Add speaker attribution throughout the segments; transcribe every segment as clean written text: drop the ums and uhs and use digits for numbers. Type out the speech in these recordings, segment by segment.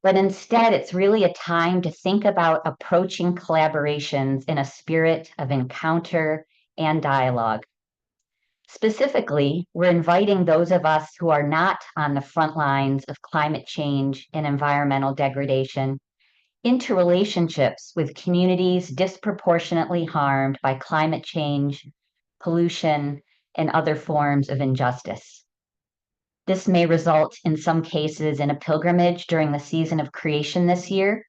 Speaker 1: but instead it's really a time to think about approaching collaborations in a spirit of encounter and dialogue. Specifically, we're inviting those of us who are not on the front lines of climate change and environmental degradation into relationships with communities disproportionately harmed by climate change, pollution, and other forms of injustice. This may result in some cases in a pilgrimage during the season of creation this year,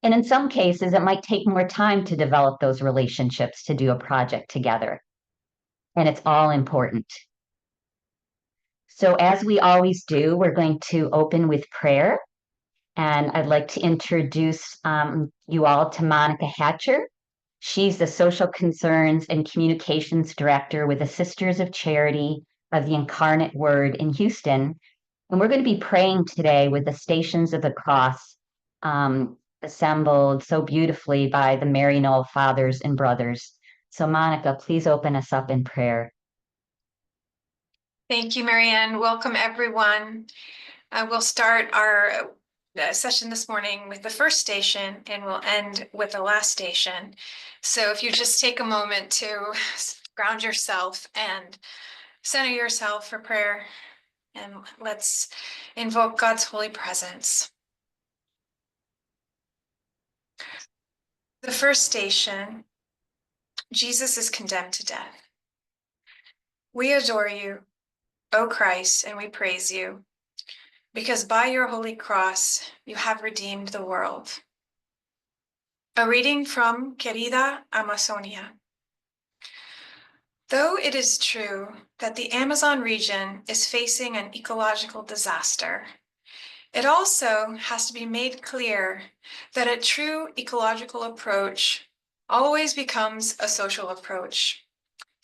Speaker 1: and in some cases, it might take more time to develop those relationships to do a project together. And it's all important. So, as we always do, we're going to open with prayer. And I'd like to introduce you all to Monica Hatcher. She's the Social Concerns and Communications Director with the Sisters of Charity of the Incarnate Word in Houston. And we're going to be praying today with the Stations of the Cross assembled so beautifully by the Mary Knoll fathers and brothers. So, Monica, please open us up in prayer.
Speaker 2: Thank you, Marianne. Welcome, everyone. We'll start our session this morning with the first station, and we'll end with the last station. So if you just take a moment to ground yourself and center yourself for prayer, and let's invoke God's holy presence. The first station, Jesus is condemned to death. We adore you, O Christ, and we praise you, because by your holy cross you have redeemed the world. A reading from Querida Amazonia. Though it is true that the Amazon region is facing an ecological disaster, it also has to be made clear that a true ecological approach always becomes a social approach.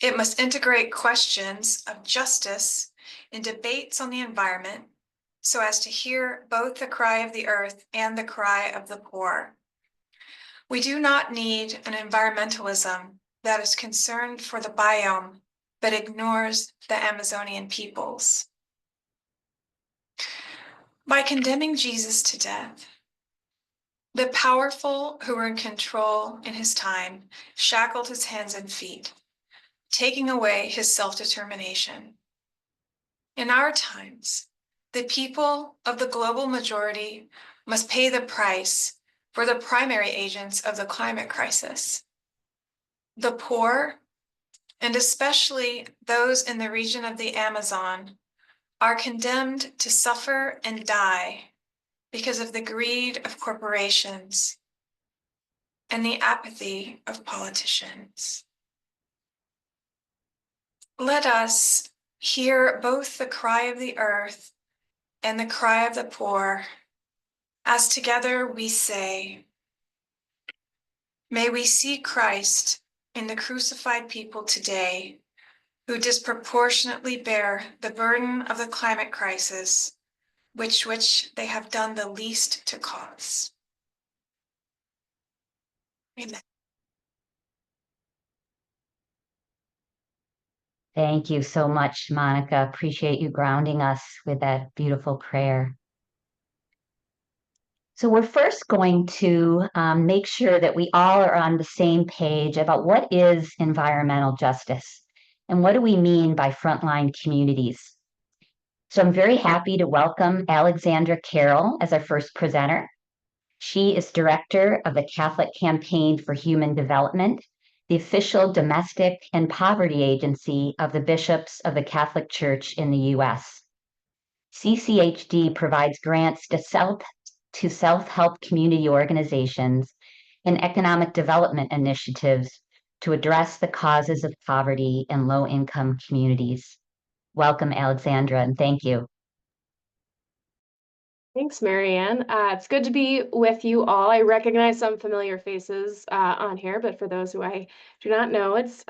Speaker 2: It must integrate questions of justice in debates on the environment so as to hear both the cry of the earth and the cry of the poor. We do not need an environmentalism that is concerned for the biome but ignores the Amazonian peoples. By condemning Jesus to death, the powerful who were in control in his time shackled his hands and feet, taking away his self-determination. In our times, the people of the global majority must pay the price for the primary agents of the climate crisis. The poor, and especially those in the region of the Amazon, are condemned to suffer and die because of the greed of corporations and the apathy of politicians. Let us hear both the cry of the earth and the cry of the poor, as together we say, may we see Christ in the crucified people today, who disproportionately bear the burden of the climate crisis, which they have done the least to cause. Amen.
Speaker 1: Thank you so much, Monica. Appreciate you grounding us with that beautiful prayer. So we're first going to make sure that we all are on the same page about what is environmental justice and what do we mean by frontline communities. So I'm very happy to welcome Alexandra Carroll as our first presenter. She is director of the Catholic Campaign for Human Development, the official domestic and poverty agency of the bishops of the Catholic Church in the U.S. CCHD provides grants to self-help community organizations and economic development initiatives to address the causes of poverty in low-income communities. Welcome, Alexandra, and thank you.
Speaker 3: Thanks, Marianne. It's good to be with you all. I recognize some familiar faces on here, but for those who I do not know, it's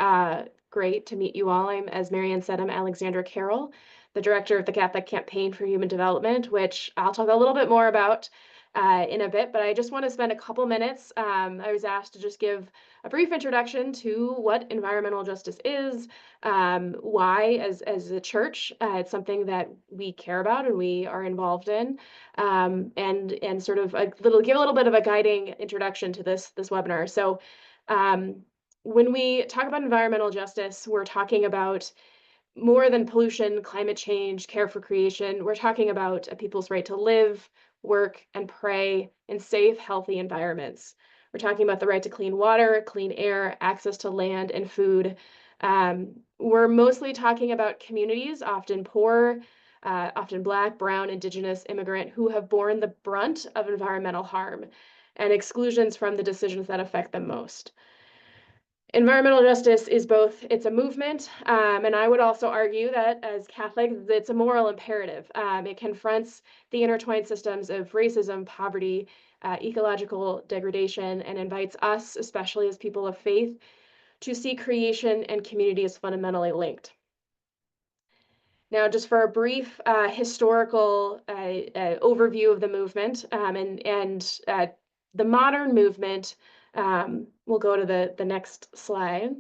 Speaker 3: great to meet you all. As Marianne said, I'm Alexandra Carroll, the director of the Catholic Campaign for Human Development, which I'll talk a little bit more about in a bit, but I just want to spend a couple minutes. I was asked to just give a brief introduction to what environmental justice is, why, as a church, it's something that we care about and we are involved in, and sort of give a little bit of a guiding introduction to this webinar. So, when we talk about environmental justice, we're talking about more than pollution, climate change, care for creation. We're talking about a people's right to live, work, and pray in safe, healthy environments. We're talking about the right to clean water, clean air, access to land and food. We're mostly talking about communities, often poor, often Black, Brown, Indigenous, immigrant, who have borne the brunt of environmental harm and exclusions from the decisions that affect them most. Environmental justice is both, it's a movement, and I would also argue that as Catholics, it's a moral imperative. It confronts the intertwined systems of racism, poverty, ecological degradation, and invites us, especially as people of faith, to see creation and community as fundamentally linked. Now, just for a brief historical overview of the movement and the modern movement, we'll go to the next slide.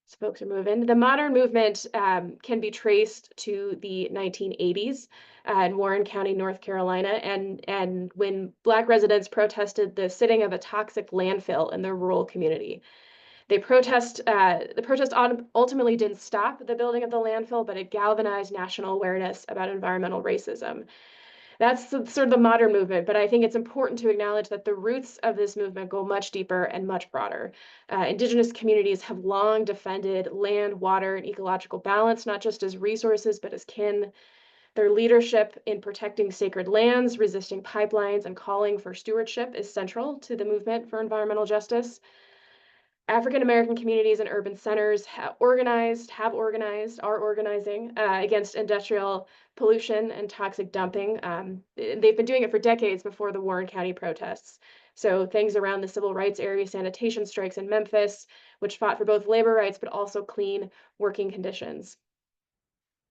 Speaker 3: So folks are moving. The modern movement can be traced to the 1980s in Warren County, North Carolina, and when Black residents protested the sitting of a toxic landfill in their rural community. The protest ultimately didn't stop the building of the landfill, but it galvanized national awareness about environmental racism. That's sort of the modern movement, but I think it's important to acknowledge that the roots of this movement go much deeper and much broader. Indigenous communities have long defended land, water, and ecological balance, not just as resources, but as kin. Their leadership in protecting sacred lands, resisting pipelines, and calling for stewardship is central to the movement for environmental justice. African American communities and urban centers are organizing against industrial pollution and toxic dumping. They've been doing it for decades before the Warren County protests. So things around the civil rights area sanitation strikes in Memphis, which fought for both labor rights but also clean working conditions.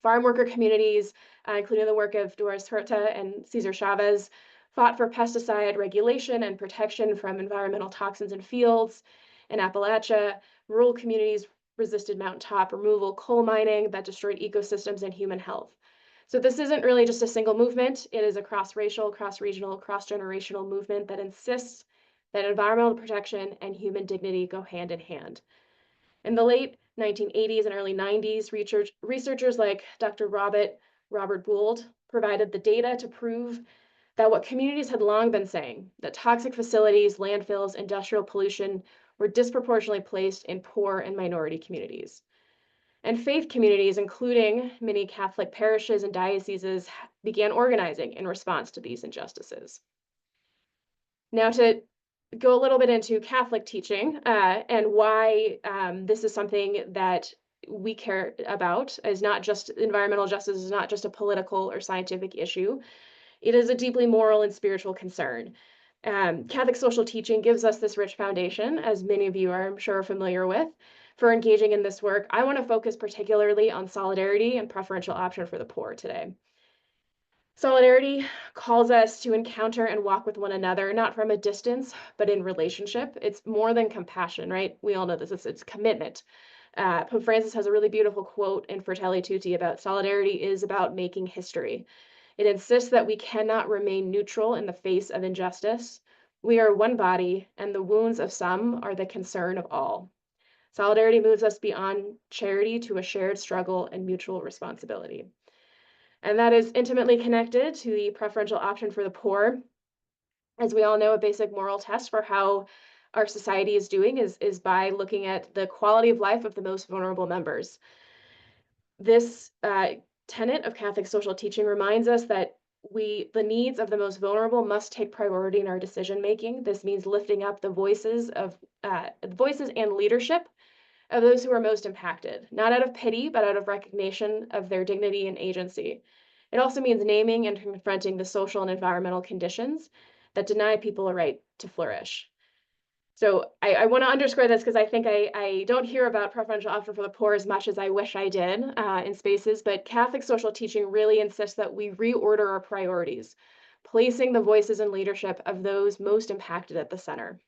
Speaker 3: Farm worker communities, including the work of Doris Huerta and Cesar Chavez, fought for pesticide regulation and protection from environmental toxins in fields. In Appalachia, rural communities resisted mountaintop removal, coal mining that destroyed ecosystems and human health. So this isn't really just a single movement. It is a cross-racial, cross-regional, cross-generational movement that insists that environmental protection and human dignity go hand in hand. In the late 1980s and early 90s, researchers like Dr. Robert Gould provided the data to prove that what communities had long been saying, that toxic facilities, landfills, industrial pollution were disproportionately placed in poor and minority communities. And faith communities, including many Catholic parishes and dioceses, began organizing in response to these injustices. Now, to go a little bit into Catholic teaching and why this is something that we care about, is not just environmental justice, is not just a political or scientific issue. It is a deeply moral and spiritual concern. Catholic social teaching gives us this rich foundation, as many of you are, I'm sure, familiar with, for engaging in this work. I want to focus particularly on solidarity and preferential option for the poor today. Solidarity calls us to encounter and walk with one another, not from a distance, but in relationship. It's more than compassion, right? We all know this, it's commitment. Pope Francis has a really beautiful quote in Fratelli Tutti about solidarity is about making history. It insists that we cannot remain neutral in the face of injustice. We are one body, and the wounds of some are the concern of all. Solidarity moves us beyond charity to a shared struggle and mutual responsibility. And that is intimately connected to the preferential option for the poor. As we all know, a basic moral test for how our society is doing is by looking at the quality of life of the most vulnerable members. This tenet of Catholic social teaching reminds us that the needs of the most vulnerable must take priority in our decision making. This means lifting up the voices and leadership of those who are most impacted, not out of pity, but out of recognition of their dignity and agency. It also means naming and confronting the social and environmental conditions that deny people a right to flourish. So I want to underscore this because I think I don't hear about preferential option for the poor as much as I wish I did in spaces, but Catholic social teaching really insists that we reorder our priorities. placing the voices and leadership of those most impacted at the center.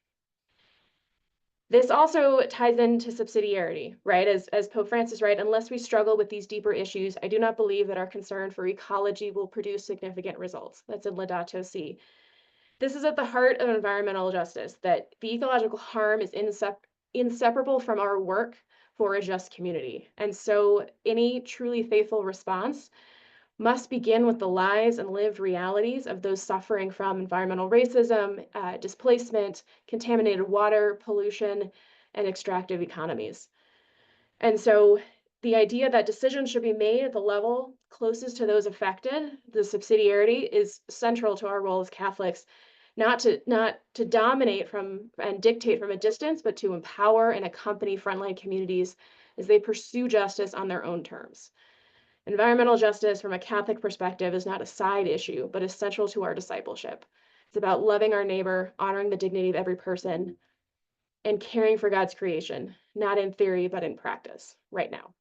Speaker 3: This also ties into subsidiarity, right? As Pope Francis writes, unless we struggle with these deeper issues, I do not believe that our concern for ecology will produce significant results. That's in Laudato Si. This is at the heart of environmental justice, that the ecological harm is inseparable from our work for a just community. And so any truly faithful response must begin with the lives and lived realities of those suffering from environmental racism, displacement, contaminated water, pollution, and extractive economies. And so the idea that decisions should be made at the level closest to those affected, the subsidiarity, is central to our role as Catholics, not to dominate from and dictate from a distance, but to empower and accompany frontline communities as they pursue justice on their own terms. Environmental justice from a Catholic perspective is not a side issue, but is central to our discipleship. It's about loving our neighbor, honoring the dignity of every person, and caring for God's creation, not in theory, but in practice right now.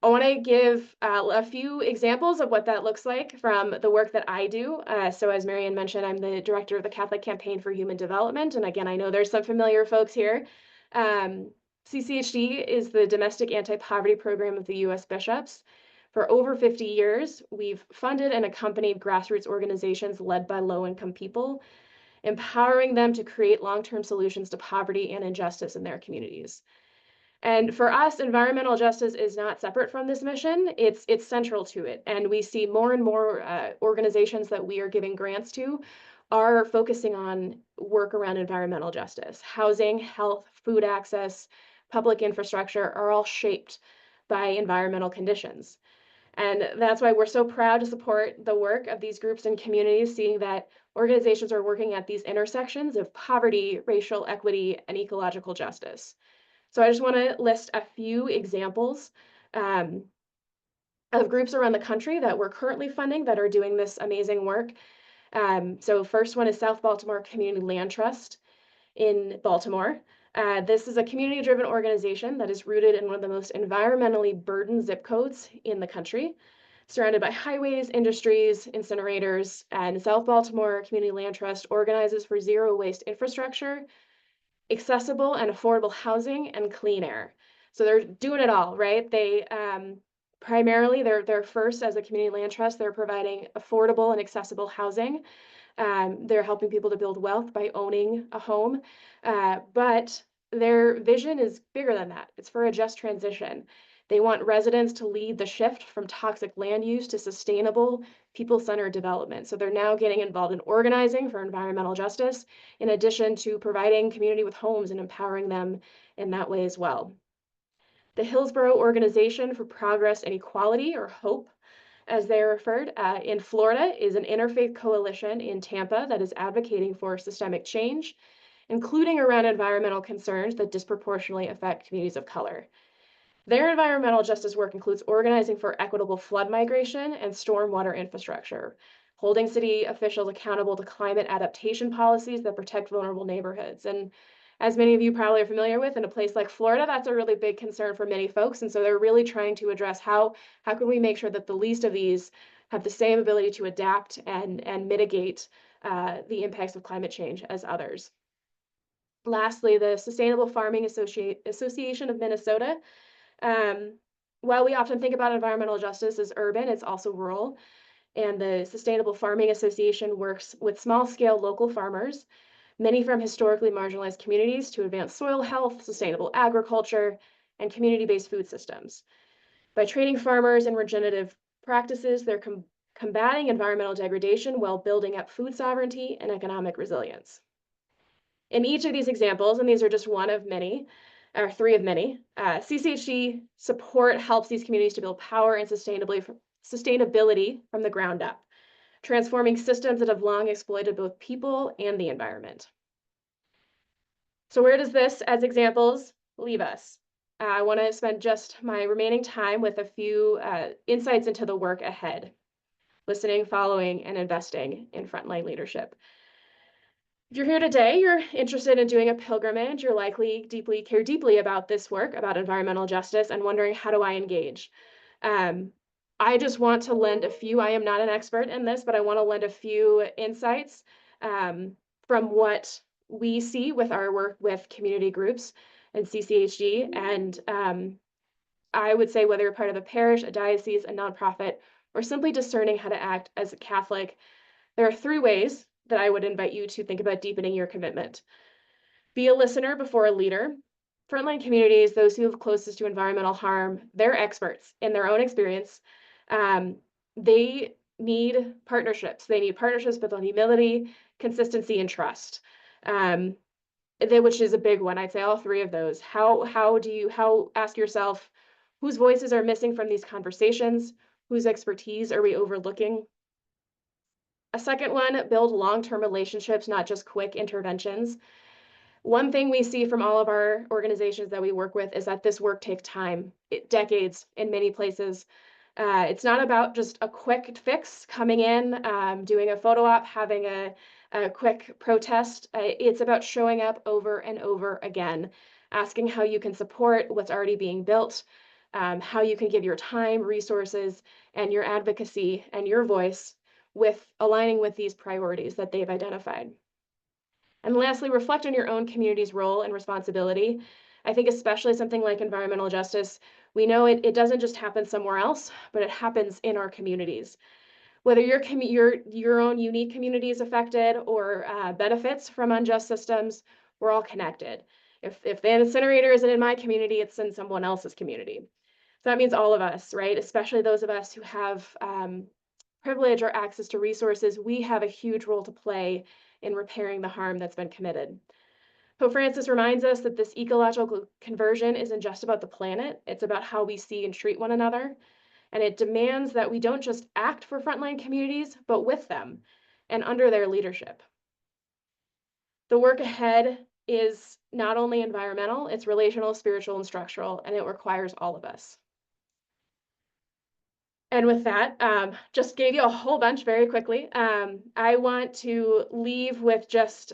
Speaker 3: I want to give a few examples of what that looks like from the work that I do. So as Marianne mentioned, I'm the director of the Catholic Campaign for Human Development. And again, I know there's some familiar folks here. CCHD is the domestic anti-poverty program of the U.S. bishops. For over 50 years, we've funded and accompanied grassroots organizations led by low-income people, empowering them to create long-term solutions to poverty and injustice in their communities. And for us, environmental justice is not separate from this mission. It's central to it. And we see more and more organizations that we are giving grants to are focusing on work around environmental justice. Housing, health, food access, public infrastructure are all shaped by environmental conditions. And that's why we're so proud to support the work of these groups and communities, seeing that organizations are working at these intersections of poverty, racial equity, and ecological justice. So I just want to list a few examples of groups around the country that we're currently funding that are doing this amazing work. So first one is South Baltimore Community Land Trust in Baltimore. This is a community-driven organization that is rooted in one of the most environmentally burdened zip codes in the country, surrounded by highways, industries, incinerators, and South Baltimore Community Land Trust organizes for zero waste infrastructure, accessible and affordable housing, and clean air. So they're doing it all, right? They primarily, they're first as a community land trust, they're providing affordable and accessible housing. They're helping people to build wealth by owning a home, but their vision is bigger than that. It's for a just transition. They want residents to lead the shift from toxic land use to sustainable, people-centered development. So they're now getting involved in organizing for environmental justice, in addition to providing community with homes and empowering them in that way as well. The Hillsborough Organization for Progress and Equality, or HOPE, as they're referred, in Florida, is an interfaith coalition in Tampa that is advocating for systemic change, including around environmental concerns that disproportionately affect communities of color. Their environmental justice work includes organizing for equitable flood migration and stormwater infrastructure, holding city officials accountable to climate adaptation policies that protect vulnerable neighborhoods. And as many of you probably are familiar with, in a place like Florida, that's a really big concern for many folks. And so they're really trying to address how can we make sure that the least of these have the same ability to adapt and mitigate the impacts of climate change as others. Lastly, the Sustainable Farming Association of Minnesota. While we often think about environmental justice as urban, it's also rural. And the Sustainable Farming Association works with small-scale local farmers, many from historically marginalized communities, to advance soil health, sustainable agriculture, and community-based food systems. By training farmers in regenerative practices, they're combating environmental degradation while building up food sovereignty and economic resilience. In each of these examples, and these are just one of many, or three of many, CCHD support helps these communities to build power and sustainability from the ground up, transforming systems that have long exploited both people and the environment. So where does this, as examples, leave us? I want to spend just my remaining time with a few insights into the work ahead, listening, following, and investing in frontline leadership. If you're here today, you're interested in doing a pilgrimage, you're likely care deeply about this work, about environmental justice, and wondering, how do I engage? I just want to lend a few, I am not an expert in this, but I want to lend a few insights from what we see with our work with community groups and CCHD. And I would say whether you're part of a parish, a diocese, a nonprofit, or simply discerning how to act as a Catholic, there are three ways that I would invite you to think about deepening your commitment. Be a listener before a leader. Frontline communities, those who live closest to environmental harm, they're experts in their own experience. Um, they need partnerships. They need partnerships with humility, consistency, and trust. Um, which is a big one. I'd say all three of those. How ask yourself whose voices are missing from these conversations? Whose expertise are we overlooking? A second one, build long-term relationships, not just quick interventions. One thing we see from all of our organizations that we work with is that this work takes time, decades in many places. It's not about just a quick fix coming in, doing a photo op, having a quick protest. It's about showing up over and over again, asking how you can support what's already being built, how you can give your time, resources, and your advocacy and your voice with aligning with these priorities that they've identified. And lastly, reflect on your own community's role and responsibility. I think especially something like environmental justice, we know it doesn't just happen somewhere else, but it happens in our communities. Whether your own unique community is affected or benefits from unjust systems, we're all connected. If the incinerator isn't in my community, it's in someone else's community. So that means all of us, right? Especially those of us who have privilege or access to resources, we have a huge role to play in repairing the harm that's been committed. Pope Francis reminds us that this ecological conversion isn't just about the planet, it's about how we see and treat one another. And it demands that we don't just act for frontline communities, but with them and under their leadership. The work ahead is not only environmental, it's relational, spiritual, and structural, and it requires all of us. And with that, just gave you a whole bunch very quickly. I want to leave with just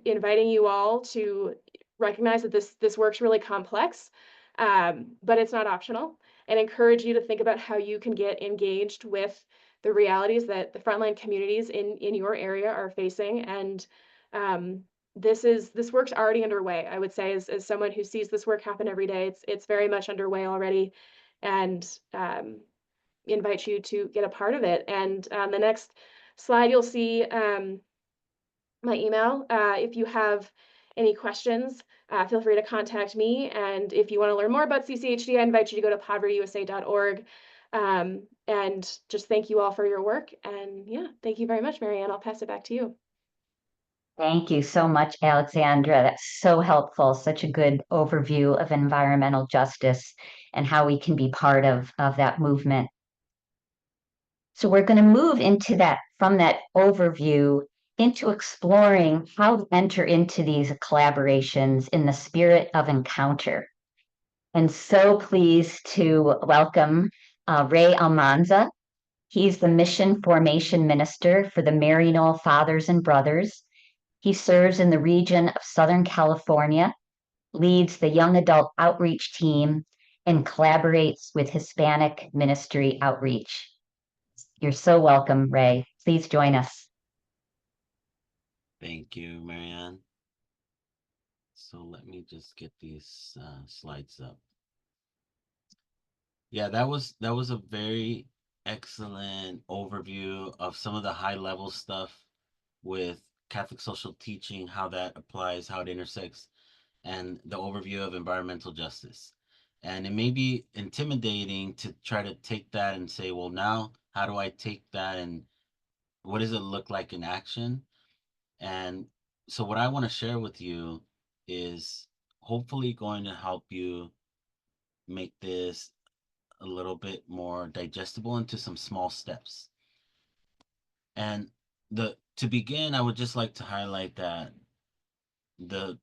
Speaker 3: inviting you all to recognize that this work's really complex, but it's not optional, and encourage you to think about how you can get engaged with the realities that the frontline communities in your area are facing. And this work's already underway. I would say, as someone who sees this work happen every day, it's very much underway already, and invite you to get a part of it. And on the next slide, you'll see my email. If you have any questions, feel free to contact me. And if you want to learn more about CCHD, I invite you to go to povertyusa.org. And just thank you all for your work. And yeah, thank you very much, Marianne. I'll pass it back to you.
Speaker 1: Thank you so much, Alexandra. That's so helpful. Such a good overview of environmental justice and how we can be part of that movement. So we're going to move into that from that overview into exploring how to enter into these collaborations in the spirit of encounter. And so pleased to welcome Ray Almanza. He's the Mission Formation Minister for the Maryknoll Fathers and Brothers. He serves in the region of Southern California, leads the young adult outreach team, and collaborates with Hispanic Ministry Outreach. You're so welcome, Ray. Please join us.
Speaker 4: Thank you, Marianne. So let me just get these slides up. Yeah, that was a very excellent overview of some of the high level stuff with Catholic social teaching, how that applies, how it intersects, and the overview of environmental justice. And it may be intimidating to try to take that and say, well, now how do I take that and what does it look like in action? And so what I want to share with you is hopefully going to help you make this a little bit more digestible into some small steps. And to begin, I would just like to highlight that the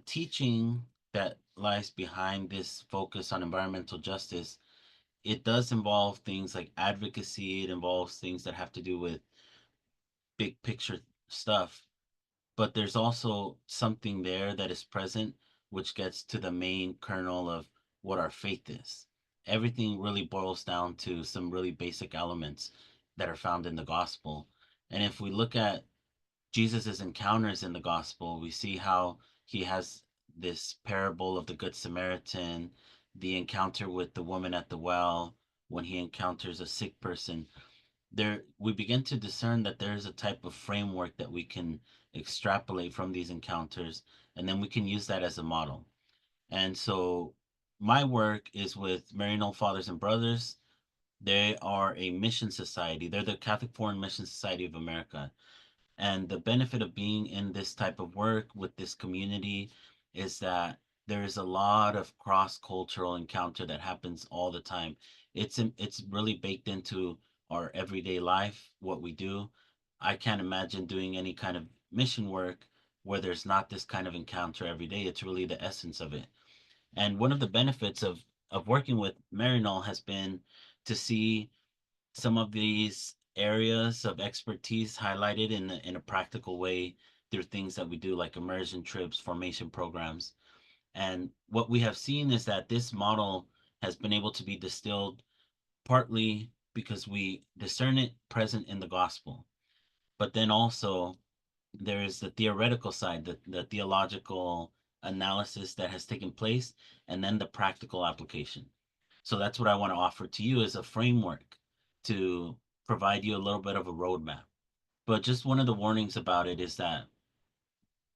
Speaker 4: teaching that lies behind this focus on environmental justice, it does involve things like advocacy, it involves things that have to do with big picture stuff, but there's also something there that is present which gets to the main kernel of what our faith is. everything really boils down to some really basic elements that are found in the gospel. And if we look at Jesus's encounters in the gospel, we see how he has this parable of the Good Samaritan, the encounter with the woman at the well, when he encounters a sick person. There, we begin to discern that there is a type of framework that we can extrapolate from these encounters, and then we can use that as a model. And so my work is with Maryknoll Fathers and Brothers. They are a mission society. They're the Catholic Foreign Mission Society of America. And the benefit of being in this type of work with this community is that there is a lot of cross-cultural encounter that happens all the time. It's really baked into our everyday life, what we do. I can't imagine doing any kind of mission work where there's not this kind of encounter every day. It's really the essence of it. And one of the benefits of working with Maryknoll has been to see some of these areas of expertise highlighted in a practical way through things that we do like immersion trips, formation programs. And what we have seen is that this model has been able to be distilled partly because we discern it present in the gospel, but then also there is the theoretical side, the theological analysis that has taken place, and then the practical application. So that's what I want to offer to you as a framework to provide you a little bit of a roadmap. But just one of the warnings about it is that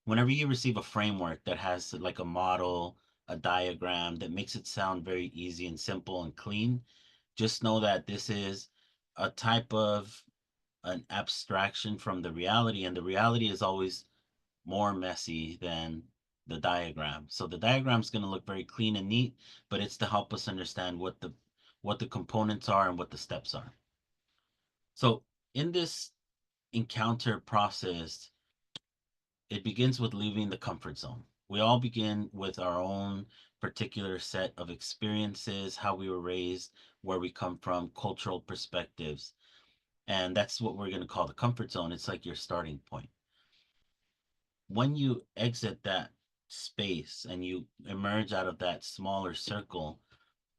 Speaker 4: whenever you receive a framework that has like a model, a diagram that makes it sound very easy and simple and clean, just know that this is a type of an abstraction from the reality, and the reality is always more messy than the diagram. So the diagram is going to look very clean and neat, but it's to help us understand what the components are and what the steps are. So in this encounter process, it begins with leaving the comfort zone. We all begin with our own particular set of experiences, how we were raised, where we come from, cultural perspectives. And that's what we're going to call the comfort zone. It's like your starting point. When you exit that space and you emerge out of that smaller circle,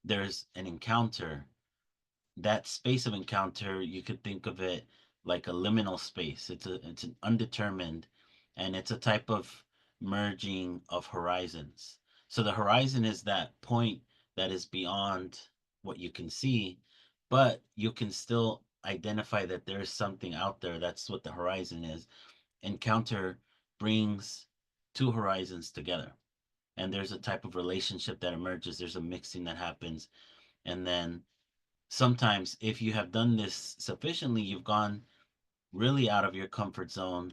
Speaker 4: there's an encounter. That space of encounter, you could think of it like a liminal space. It's an undetermined, and it's a type of merging of horizons. So the horizon is that point that is beyond what you can see, but you can still identify that there is something out there. That's what the horizon is. Encounter brings two horizons together, and there's a type of relationship that emerges. There's a mixing that happens, and then sometimes if you have done this sufficiently, you've gone really out of your comfort zone,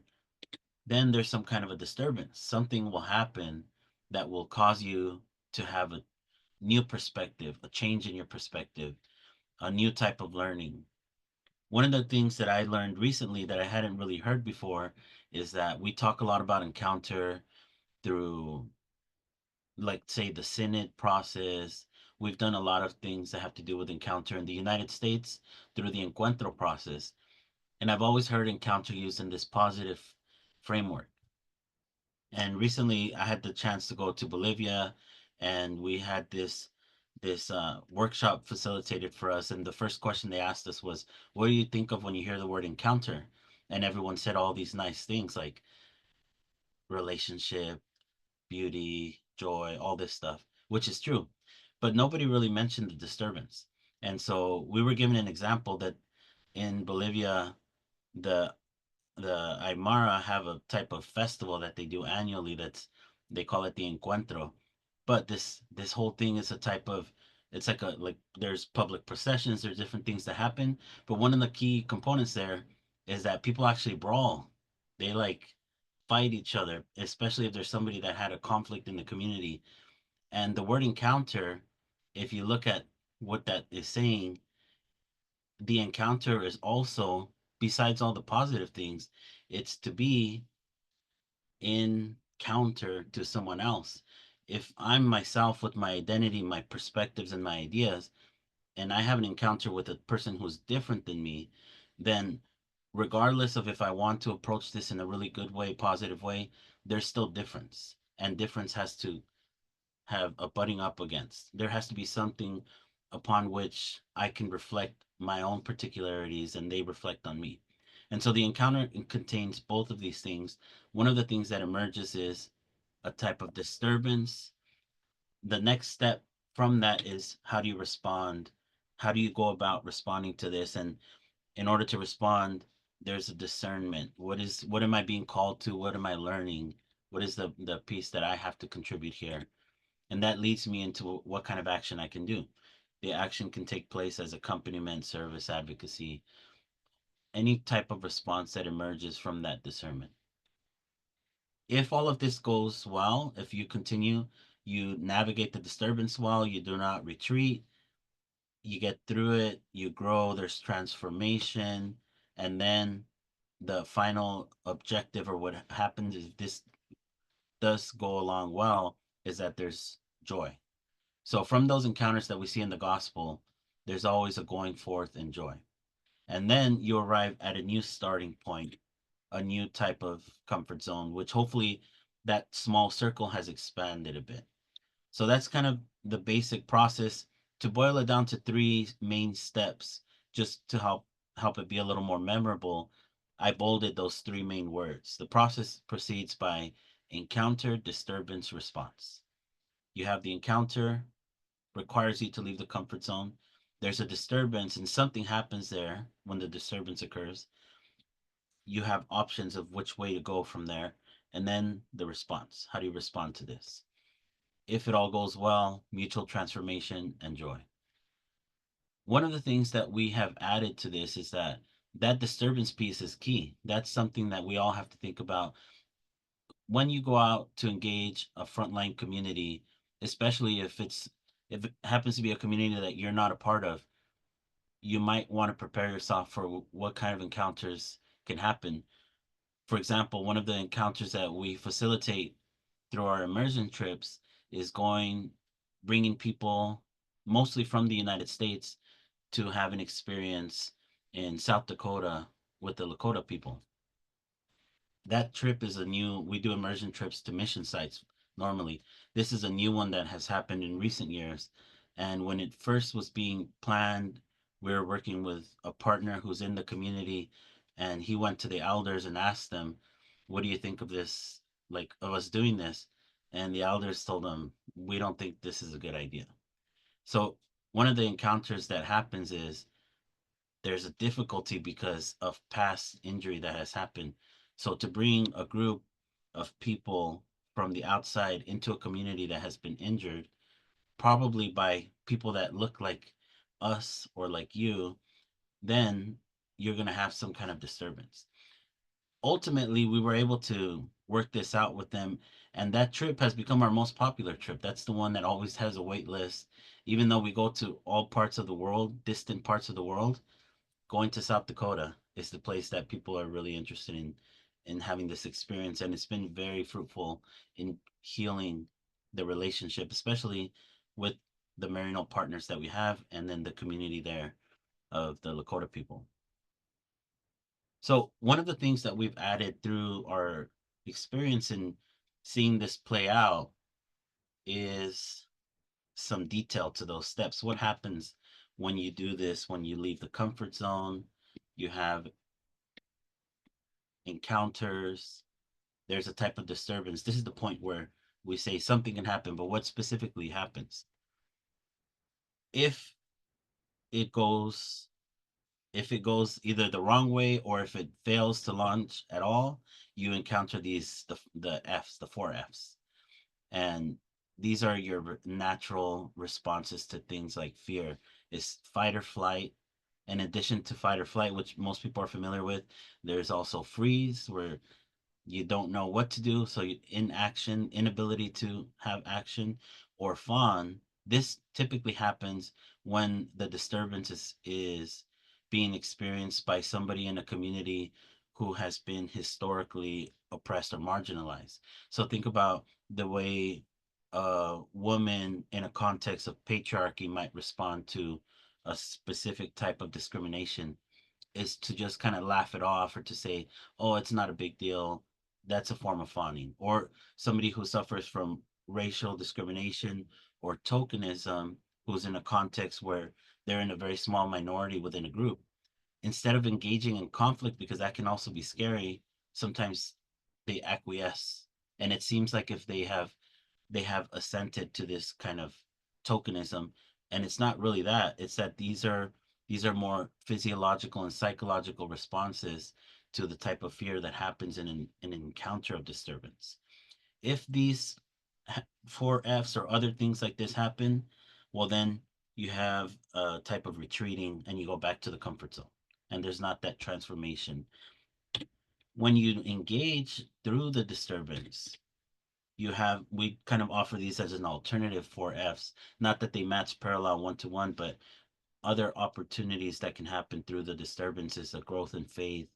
Speaker 4: then there's some kind of a disturbance. Something will happen that will cause you to have a new perspective, a change in your perspective, a new type of learning. One of the things that I learned recently that I hadn't really heard before is that we talk a lot about encounter through, like, say, the Synod process. We've done a lot of things that have to do with encounter in the United States through the Encuentro process. And I've always heard encounter used in this positive framework. And recently I had the chance to go to Bolivia, and we had this workshop facilitated for us. And the first question they asked us was, what do you think of when you hear the word encounter? And everyone said all these nice things like relationship, beauty, joy, all this stuff, which is true. But nobody really mentioned the disturbance. And so we were given an example that in Bolivia, the the Aymara have a type of festival that they do annually. They call it the Encuentro. But this whole thing is a type of, it's like there's public processions, there's different things that happen. But one of the key components there is that people actually brawl. They like fight each other, especially if there's somebody that had a conflict in the community. And the word encounter, if you look at what that is saying, the encounter is also, besides all the positive things, it's to be in counter to someone else. If I'm myself with my identity, my perspectives, and my ideas, and I have an encounter with a person who's different than me, then regardless of if I want to approach this in a really good way, positive way, there's still difference. And difference has to have a butting up against. There has to be something upon which I can reflect my own particularities and they reflect on me. And so the encounter contains both of these things. One of the things that emerges is a type of disturbance. The next step from that is, how do you respond? How do you go about responding to this? And in order to respond, there's a discernment. What am I being called to? What am I learning? What is the piece that I have to contribute here? And that leads me into what kind of action I can do. The action can take place as accompaniment, service, advocacy, any type of response that emerges from that discernment. If all of this goes well, if you continue, you navigate the disturbance well, you do not retreat, you get through it, you grow, there's transformation, and then the final objective, or what happens if this does go along well, is that there's joy. So from those encounters that we see in the gospel, there's always a going forth in joy. And then you arrive at a new starting point, a new type of comfort zone, which hopefully that small circle has expanded a bit. So that's kind of the basic process. To boil it down to three main steps, just to help it be a little more memorable, I bolded those three main words. The process proceeds by encounter, disturbance, response. You have the encounter, requires you to leave the comfort zone. There's a disturbance and something happens there when the disturbance occurs. You have options of which way to go from there. And then the response. How do you respond to this? If it all goes well, mutual transformation and joy. One of the things that we have added to this is that disturbance piece is key. That's something that we all have to think about when you go out to engage a frontline community, especially if it happens to be a community that you're not a part of. You might want to prepare yourself for what kind of encounters can happen. For example, one of the encounters that we facilitate through our immersion trips is bringing people mostly from the United States to have an experience in South Dakota with the Lakota people. That trip is we do immersion trips to mission sites normally. This is a new one that has happened in recent years. And when it first was being planned, we were working with a partner who's in the community, and he went to the elders and asked them, what do you think of this, like of us doing this? And the elders told him, we don't think this is a good idea. So one of the encounters that happens is there's a difficulty because of past injury that has happened. So to bring a group of people from the outside into a community that has been injured, probably by people that look like us or like you, then you're going to have some kind of disturbance. Ultimately, we were able to work this out with them, and that trip has become our most popular trip. That's the one that always has a wait list. Even though we go to all parts of the world, distant parts of the world, going to South Dakota is the place that people are really interested in having this experience, and it's been very fruitful in healing the relationship, especially with the Marino partners that we have, and then the community there of the Lakota people. So one of the things that we've added through our experience in seeing this play out is some detail to those steps. What happens when you do this, when you leave the comfort zone? You have encounters, there's a type of disturbance. This is the point where we say something can happen, but what specifically happens? If it goes if it goes either the wrong way, or if it fails to launch at all, you encounter the F's, the four F's. And these are your natural responses to things like fear. Is fight or flight. In addition to fight or flight, which most people are familiar with, there's also freeze, where you don't know what to do, so inaction, inability to have action. Or fawn. This typically happens when the disturbance is being experienced by somebody in a community who has been historically oppressed or marginalized. So think about the way a woman in a context of patriarchy might respond to a specific type of discrimination, is to just kind of laugh it off, or to say, oh, it's not a big deal. That's a form of fawning. Or somebody who suffers from racial discrimination or tokenism who's in a context where they're in a very small minority within a group, instead of engaging in conflict, because that can also be scary, sometimes they acquiesce. And it seems like if they have assented to this kind of tokenism, and it's not really that. It's that these are more physiological and psychological responses to the type of fear that happens in an encounter of disturbance. If these 4Fs or other things like this happen, well, then you have a type of retreating and you go back to the comfort zone. And there's not that transformation. When you engage through the disturbance, we kind of offer these as an alternative 4Fs. Not that they match parallel one to one, but other opportunities that can happen through the disturbances, the growth in faith.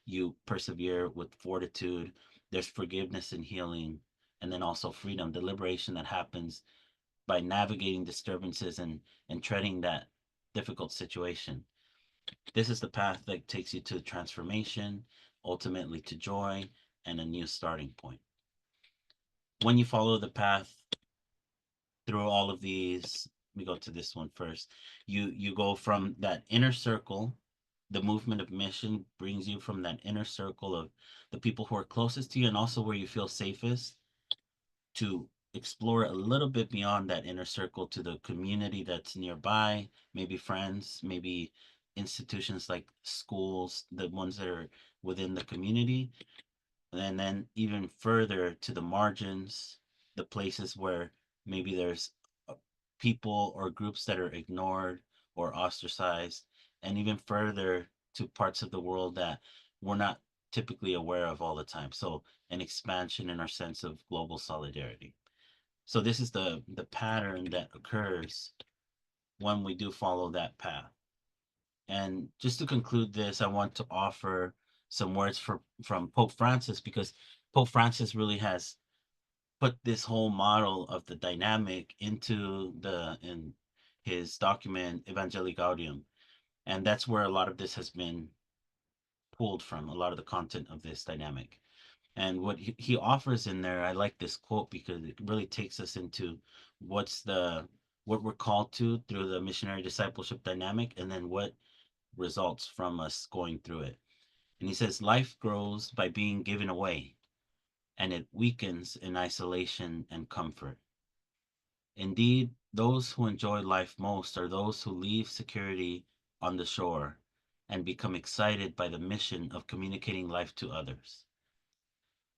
Speaker 4: You persevere with fortitude. There's forgiveness and healing, and then also freedom, the liberation that happens by navigating disturbances and treading that difficult situation. This is the path that takes you to transformation, ultimately to joy and a new starting point. When you follow the path through all of these, we go to this one first. You go from that inner circle. The movement of mission brings you from that inner circle of the people who are closest to you and also where you feel safest, to explore a little bit beyond that inner circle to the community that's nearby, maybe friends, maybe institutions like schools, the ones that are within the community, and then even further to the margins, the places where maybe there's people or groups that are ignored or ostracized, and even further to parts of the world that we're not typically aware of all the time. So an expansion in our sense of global solidarity. So this is the pattern that occurs when we do follow that path. And just to conclude this, I want to offer some words from Pope Francis, because Pope Francis really has put this whole model of the dynamic in his document Evangelii Gaudium. And that's where a lot of this has been pulled from, a lot of the content of this dynamic. And what he offers in there, I like this quote because it really takes us into what we're called to through the missionary discipleship dynamic, and then what results from us going through it. And he says, life grows by being given away, and it weakens in isolation and comfort. Indeed, those who enjoy life most are those who leave security on the shore and become excited by the mission of communicating life to others.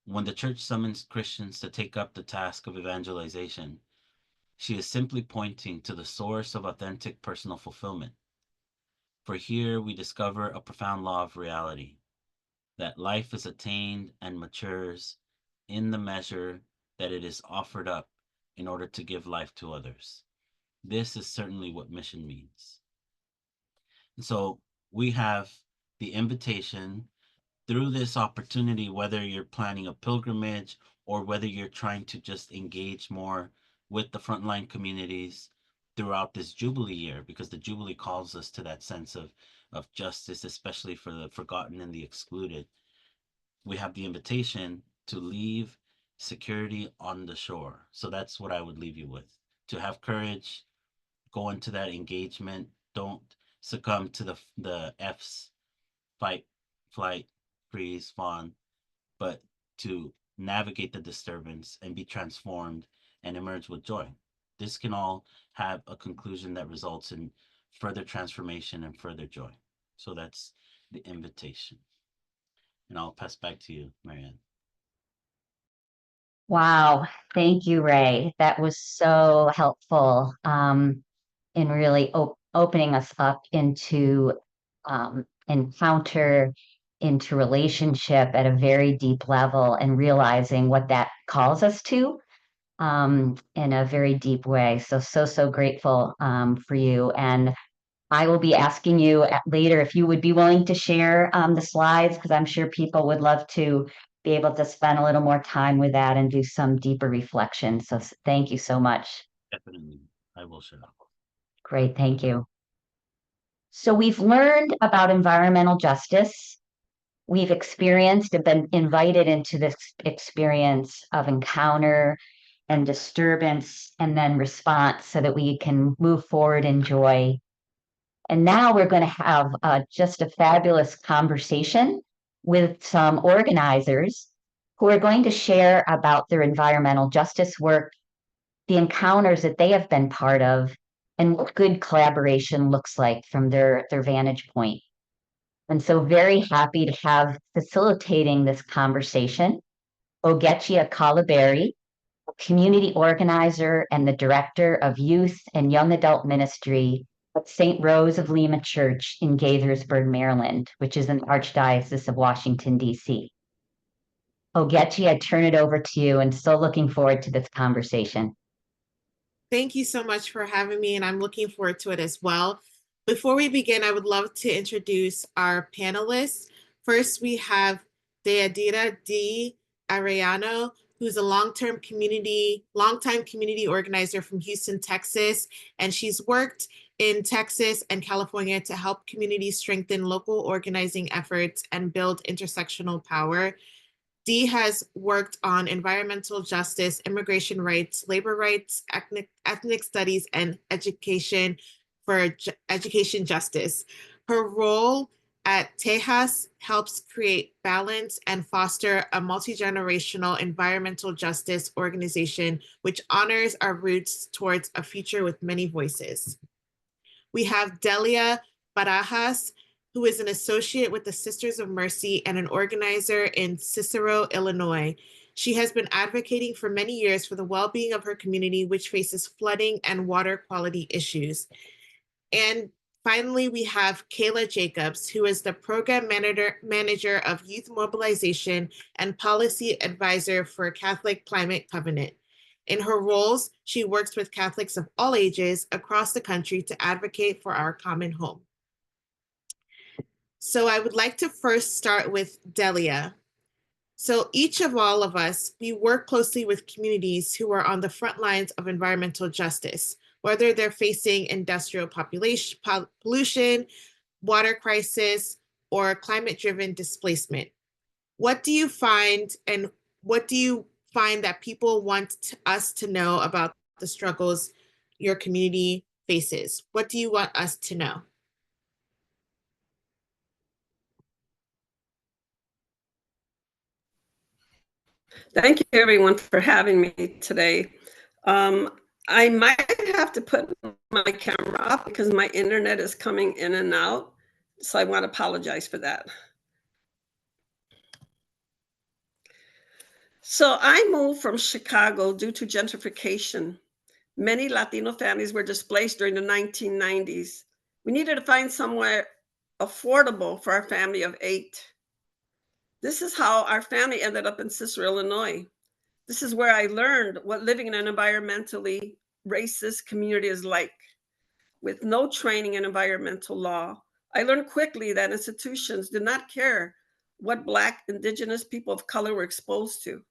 Speaker 4: When the church summons Christians to take up the task of evangelization, she is simply pointing to the source of authentic personal fulfillment. For here we discover a profound law of reality, that life is attained and matures in the measure that it is offered up in order to give life to others. This is certainly what mission means. And so we have the invitation through this opportunity, whether you're planning a pilgrimage or whether you're trying to just engage more with the frontline communities throughout this Jubilee year, because the Jubilee calls us to that sense of justice, especially for the forgotten and the excluded. We have the invitation to leave security on the shore. So that's what I would leave you with. To have courage, go into that engagement. Don't succumb to the F's, fight, flight, freeze, fawn, but to navigate the disturbance and be transformed and emerge with joy. This can all have a conclusion that results in further transformation and further joy. So that's the invitation. And I'll pass back to you, Marianne.
Speaker 1: Wow. Thank you, Ray. That was so helpful in really opening us up into encounter, into relationship at a very deep level, and realizing what that calls us to in a very deep way. So grateful for you. And I will be asking you later if you would be willing to share the slides, because I'm sure people would love to be able to spend a little more time with that and do some deeper reflection. So thank you so much.
Speaker 4: Definitely, I will share.
Speaker 1: Great, thank you. So we've learned about environmental justice. We've experienced and been invited into this experience of encounter and disturbance and then response so that we can move forward in joy. And now we're going to have just a fabulous conversation with some organizers who are going to share about their environmental justice work, the encounters that they have been part of, and what good collaboration looks like from their vantage point. And so very happy to have facilitating this conversation, Ogechia Calaberry, a community organizer and the director of youth and young adult ministry at St. Rose of Lima Church in Gaithersburg, Maryland, which is in the Archdiocese of Washington, D.C. Ogechi, I turn it over to you and so looking forward to this conversation.
Speaker 5: Thank you so much for having me, and I'm looking forward to it as well. Before we begin, I would love to introduce our panelists. First, we have Deadira D. Arellano, who's a longtime community organizer from Houston, Texas, and she's worked in Texas and California to help communities strengthen local organizing efforts and build intersectional power. Dee has worked on environmental justice, immigration rights, labor rights, ethnic studies, and education for education justice. Her role at Tejas helps create balance and foster a multi-generational environmental justice organization which honors our roots towards a future with many voices. We have Delia Barajas, who is an associate with the Sisters of Mercy and an organizer in Cicero, Illinois. She has been advocating for many years for the well-being of her community, which faces flooding and water quality issues. And finally, we have Kayla Jacobs, who is the program manager of youth mobilization and policy advisor for Catholic Climate Covenant. In her roles, she works with Catholics of all ages across the country to advocate for our common home. So I would like to first start with Delia. So each of all of us, we work closely with communities who are on the front lines of environmental justice, whether they're facing industrial pollution, water crisis, or climate-driven displacement. What do you find, and what do you find that people want us to know about the struggles your community faces? What do you want us to know?
Speaker 6: Thank you, everyone, for having me today. I might have to put my camera up because my internet is coming in and out, so I want to apologize for that. So I moved from Chicago due to gentrification. Many Latino families were displaced during the 1990s. We needed to find somewhere affordable for our family of 8. This is how our family ended up in Cicero, Illinois. This is where I learned what living in an environmentally racist community is like. With no training in environmental law, I learned quickly that institutions did not care what Black, Indigenous people of color were exposed to.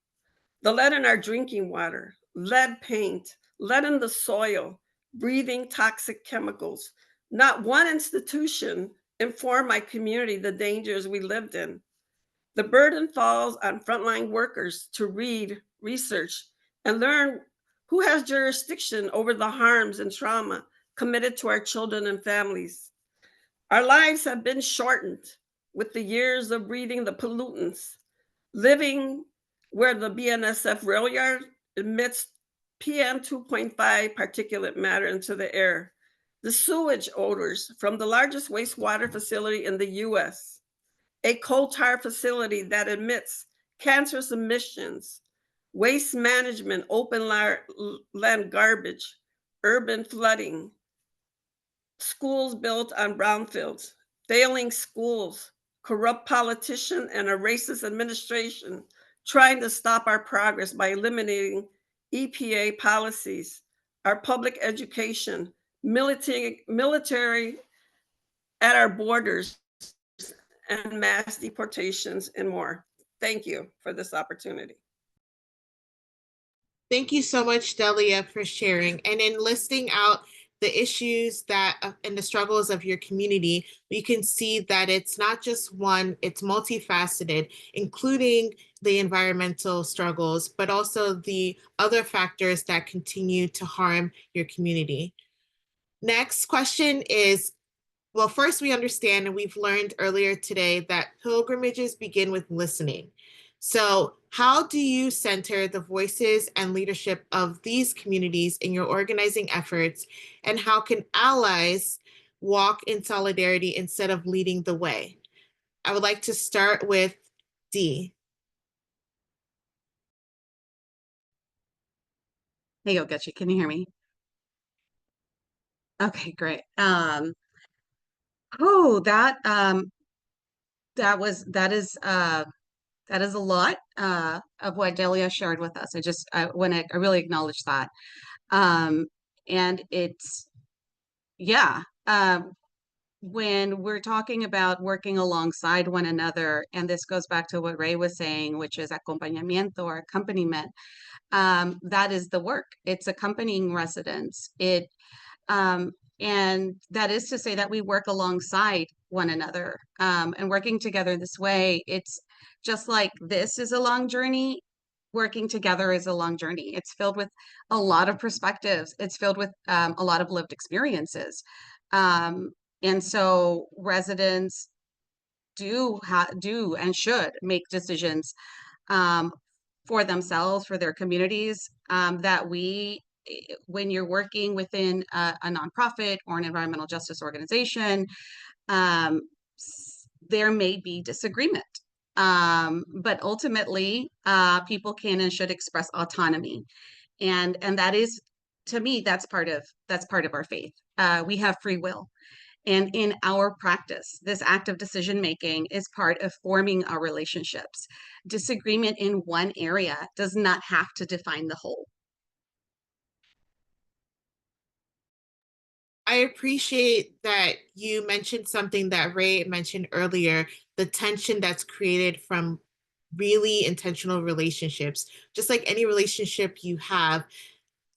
Speaker 6: The lead in our drinking water, lead paint, lead in the soil, breathing toxic chemicals. Not one institution informed my community the dangers we lived in. The burden falls on frontline workers to read, research, and learn who has jurisdiction over the harms and trauma committed to our children and families. Our lives have been shortened with the years of breathing the pollutants, living where the BNSF rail yard emits PM 2.5 particulate matter into the air, the sewage odors from the largest wastewater facility in the US, a coal tar facility that emits cancerous emissions, waste management, open land garbage, urban flooding, schools built on brownfields, failing schools, corrupt politicians, and a racist administration trying to stop our progress by eliminating EPA policies, our public education, military at our borders, and mass deportations and more. Thank you for this opportunity.
Speaker 5: Thank you so much, Delia, for sharing. And in listing out the issues that and the struggles of your community, you can see that it's not just one, it's multifaceted, including the environmental struggles, but also the other factors that continue to harm your community. Next question is, well, first we understand, and we've learned earlier today, that pilgrimages begin with listening. So how do you center the voices and leadership of these communities in your organizing efforts? And how can allies walk in solidarity instead of leading the way? I would like to start with Dee.
Speaker 7: Hey, Ogechi, can you hear me? Okay, great. Oh, that is a lot of what Delia shared with us. I really acknowledge that. And it's yeah. When we're talking about working alongside one another, and this goes back to what Ray was saying, which is acompañamiento or accompaniment, that is the work. It's accompanying residents. Um, and that is to say that we work alongside one another, and working together this way. It's just like this is a long journey. Working together is a long journey. It's filled with a lot of perspectives. It's filled with a lot of lived experiences. Um, and so residents do and should make decisions um, for themselves, for their communities, that when you're working within a nonprofit or an environmental justice organization, um, there may be disagreement. But ultimately, people can and should express autonomy. And that is, to me, that's part of our faith. We have free will. And in our practice, this act of decision making is part of forming our relationships. Disagreement in one area does not have to define the whole.
Speaker 5: I appreciate that you mentioned something that Ray mentioned earlier, the tension that's created from really intentional relationships. Just like any relationship you have,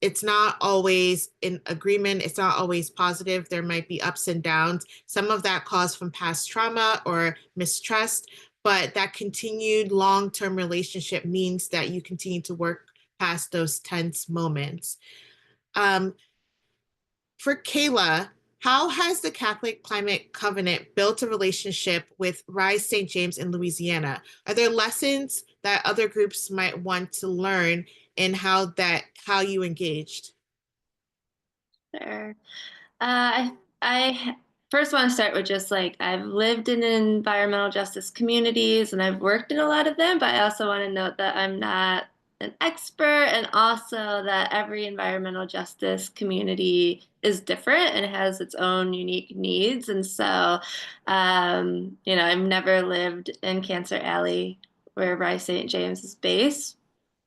Speaker 5: it's not always in agreement. It's not always positive. There might be ups and downs. Some of that caused from past trauma or mistrust, but that continued long-term relationship means that you continue to work past those tense moments. For Kayla, how has the Catholic Climate Covenant built a relationship with Rise St. James in Louisiana? Are there lessons that other groups might want to learn in how you engaged?
Speaker 8: Sure. I first want to start with just like I've lived in environmental justice communities and I've worked in a lot of them, but I also want to note that I'm not an expert and also that every environmental justice community is different and has its own unique needs. And so, I've never lived in Cancer Alley where Rise St. James is based,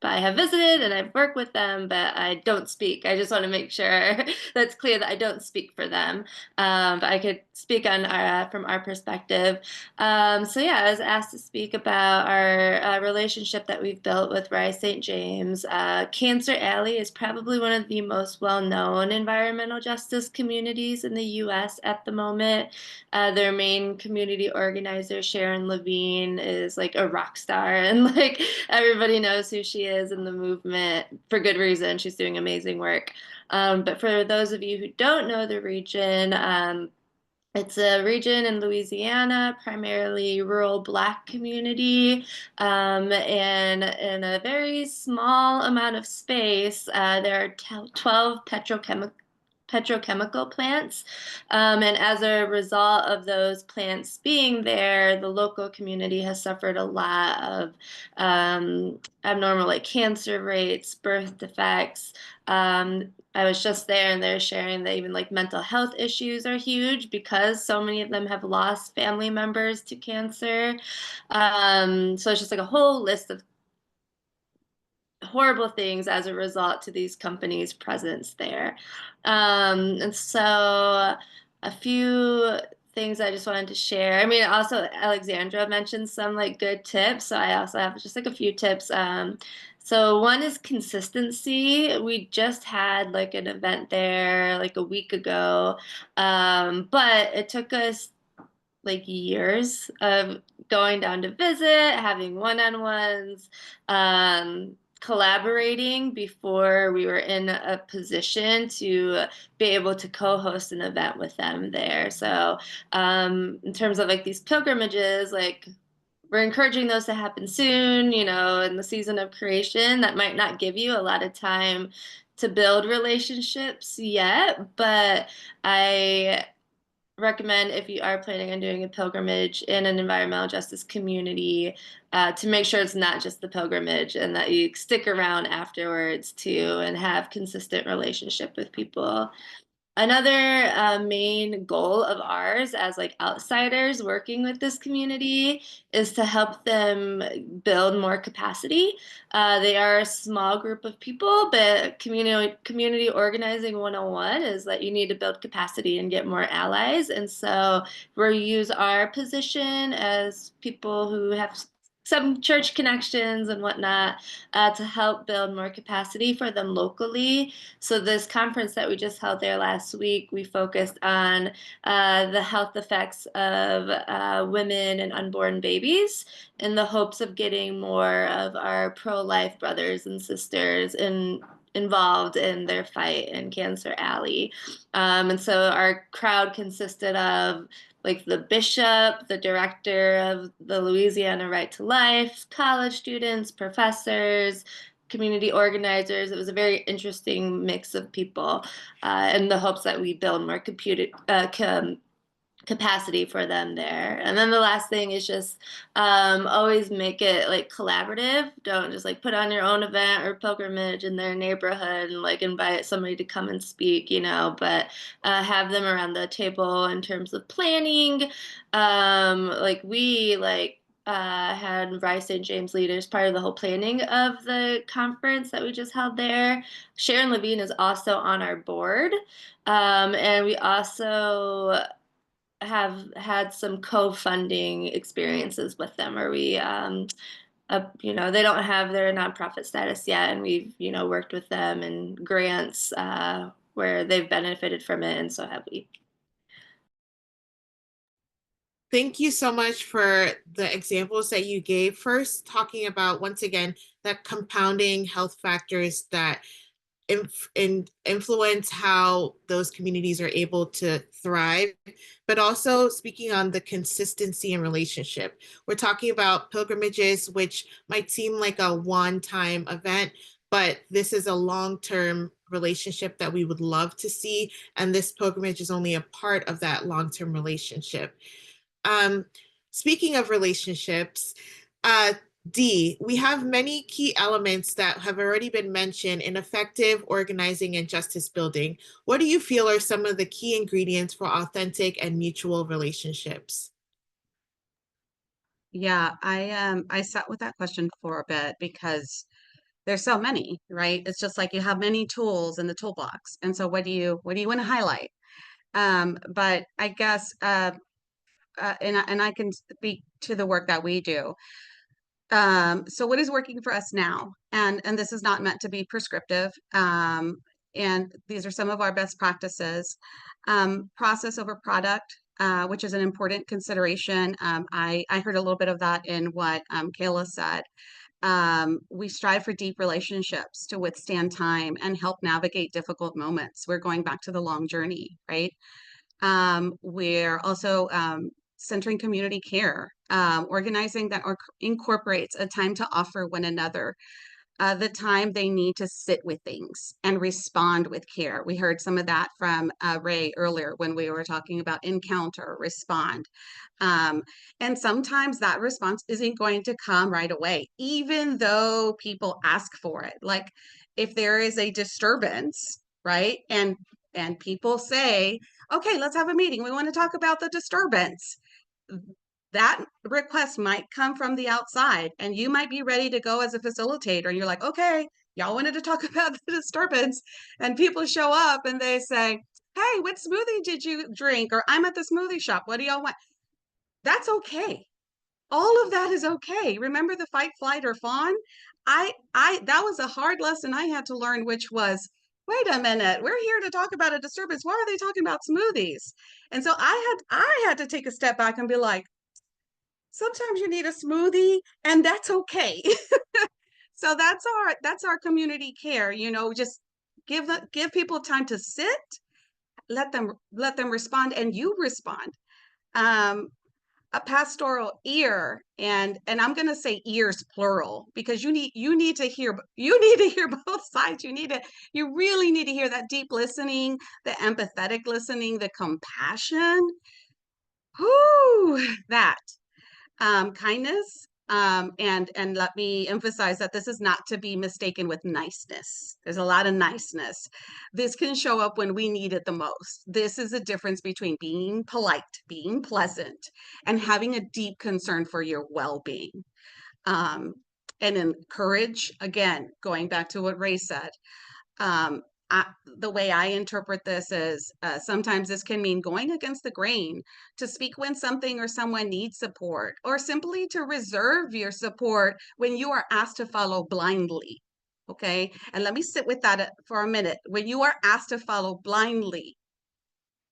Speaker 8: but I have visited and I've worked with them, but I don't speak. I just want to make sure that's clear that I don't speak for them. But I could speak on from our perspective. So yeah, I was asked to speak about our relationship that we've built with Rise St. James. Cancer Alley is probably one of the most well-known environmental justice communities in the U.S. at the moment. Their main community organizer, Sharon Levine, is like a rock star, and like everybody knows who she is in the movement for good reason. She's doing amazing work. But for those of you who don't know the region, it's a region in Louisiana, primarily rural Black community, and in a very small amount of space, there are 12 petrochemical plants. And as a result of those plants being there, the local community has suffered a lot of abnormal like cancer rates, birth defects. I was just there and they're sharing that even like mental health issues are huge because so many of them have lost family members to cancer. So it's just like a whole list of horrible things as a result to these companies' presence there. And so a few things I just wanted to share. I mean, also Alexandra mentioned some like good tips. So I also have just like a few tips. So one is consistency. We just had like an event there like a week ago, but it took us like years of going down to visit, having one-on-ones, collaborating before we were in a position to be able to co-host an event with them there. So, in terms of like these pilgrimages, like we're encouraging those to happen soon, you know, in the season of creation. That might not give you a lot of time to build relationships yet, but I recommend if you are planning on doing a pilgrimage in an environmental justice community to make sure it's not just the pilgrimage and that you stick around afterwards too and have consistent relationship with people. Another main goal of ours as like outsiders working with this community is to help them build more capacity. They are a small group of people, but community organizing 101 is that you need to build capacity and get more allies. And so we use our position as people who have some church connections and whatnot to help build more capacity for them locally. So this conference that we just held there last week, we focused on the health effects of women and unborn babies in the hopes of getting more of our pro-life brothers and sisters involved in their fight in Cancer Alley. And so our crowd consisted of like the bishop, the director of the Louisiana Right to Life, college students, professors, community organizers. It was a very interesting mix of people in the hopes that we build more capacity for them there. And then the last thing is just always make it like collaborative. Don't just like put on your own event or pilgrimage in their neighborhood and like invite somebody to come and speak, you know, but have them around the table in terms of planning. Like we had Rice St. James leaders part of the whole planning of the conference that we just held there. Sharon Levine is also on our board. And we also have had some co-funding experiences with them where we you know, they don't have their nonprofit status yet, and we've, you know, worked with them in grants where they've benefited from it, and so have we.
Speaker 5: Thank you so much for the examples that you gave. First, talking about, once again, that compounding health factors that influence how those communities are able to thrive, but also speaking on the consistency and relationship. We're talking about pilgrimages, which might seem like a one-time event, but this is a long-term relationship that we would love to see. And this pilgrimage is only a part of that long-term relationship. Speaking of relationships, D, we have many key elements that have already been mentioned in effective organizing and justice building. What do you feel are some of the key ingredients for authentic and mutual relationships?
Speaker 7: Yeah, I sat with that question for a bit because there's so many, right? It's just like you have many tools in the toolbox. And so what do you want to highlight? But I guess and I can speak to the work that we do. So what is working for us now? And this is not meant to be prescriptive. And these are some of our best practices. Process over product, which is an important consideration. I heard a little bit of that in what Kayla said. We strive for deep relationships to withstand time and help navigate difficult moments. We're going back to the long journey, right? We're also centering community care, organizing that incorporates a time to offer one another the time they need to sit with things and respond with care. We heard some of that from Ray earlier when we were talking about encounter, respond. And sometimes that response isn't going to come right away, even though people ask for it. Like if there is a disturbance, right? And people say, okay, let's have a meeting. We want to talk about the disturbance. That request might come from the outside and you might be ready to go as a facilitator. And you're like, okay, y'all wanted to talk about the disturbance. And people show up and they say, hey, what smoothie did you drink? Or I'm at the smoothie shop. What do y'all want? That's okay. all of that is okay. Remember the fight, flight, or fawn? That was a hard lesson I had to learn, which was, wait a minute, we're here to talk about a disturbance. Why are they talking about smoothies? And so I had to take a step back and be like, sometimes you need a smoothie, and that's okay. So that's our community care, just give people time to sit, let them respond, and you respond. Um, a pastoral ear, and I'm going to say ears plural, because you need to hear both sides. You really need to hear that deep listening, the empathetic listening, the compassion, that kindness. And let me emphasize that this is not to be mistaken with niceness. There's a lot of niceness. This can show up when we need it the most. This is a difference between being polite, being pleasant, and having a deep concern for your well-being. And then courage, again, going back to what Ray said, um, the way I interpret this is sometimes this can mean going against the grain, to speak when something or someone needs support, or simply to reserve your support when you are asked to follow blindly. Okay. And let me sit with that for a minute. When you are asked to follow blindly,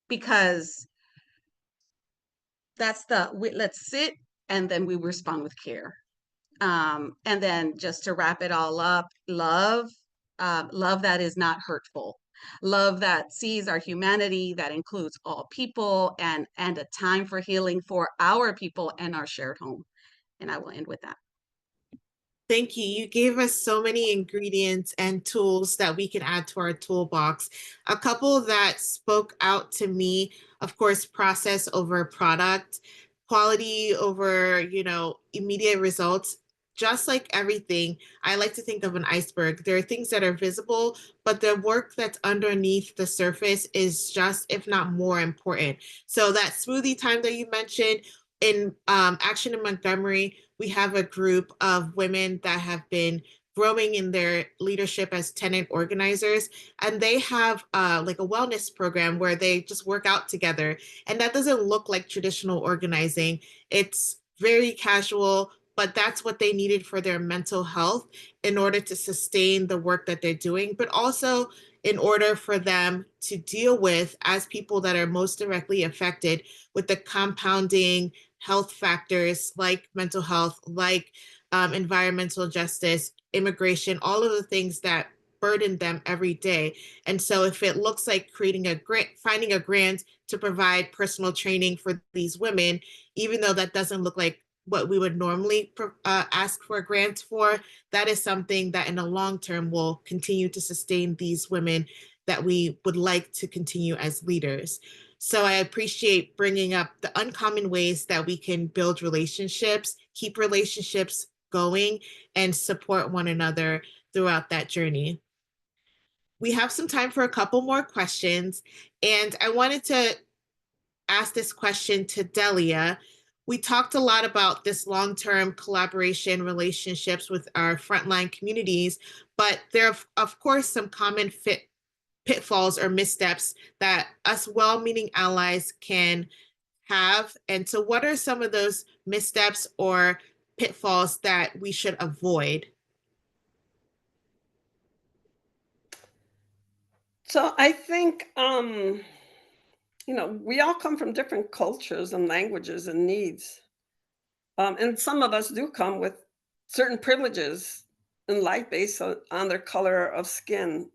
Speaker 7: because let's sit, and then we respond with care. And then just to wrap it all up, love that is not hurtful, love that sees our humanity, that includes all people, and a time for healing for our people and our shared home. And I will end with that.
Speaker 5: Thank you. You gave us so many ingredients and tools that we can add to our toolbox. A couple that spoke out to me, of course, process over product, quality over, immediate results. Just like everything, I like to think of an iceberg. There are things that are visible, but the work that's underneath the surface is just, if not more important. So that smoothie time that you mentioned, in Action in Montgomery, we have a group of women that have been growing in their leadership as tenant organizers, and they have like a wellness program where they just work out together. And that doesn't look like traditional organizing. It's very casual, but that's what they needed for their mental health in order to sustain the work that they're doing, but also in order for them to deal with, as people that are most directly affected, with the compounding health factors like mental health, like environmental justice, immigration, all of the things that burden them every day. And so if it looks like creating a grant, finding a grant to provide personal training for these women, even though that doesn't look like what we would normally ask for grants for, that is something that in the long term will continue to sustain these women that we would like to continue as leaders. So I appreciate bringing up the uncommon ways that we can build relationships, keep relationships going, and support one another throughout that journey. We have some time for a couple more questions, and I wanted to ask this question to Delia. We talked a lot about this long-term collaboration relationships with our frontline communities, but there are, of course, some common pitfalls or missteps that us well-meaning allies can have. And so what are some of those missteps or pitfalls that we should avoid?
Speaker 6: So I think, we all come from different cultures and languages and needs. And some of us do come with certain privileges in life based on their color of skin,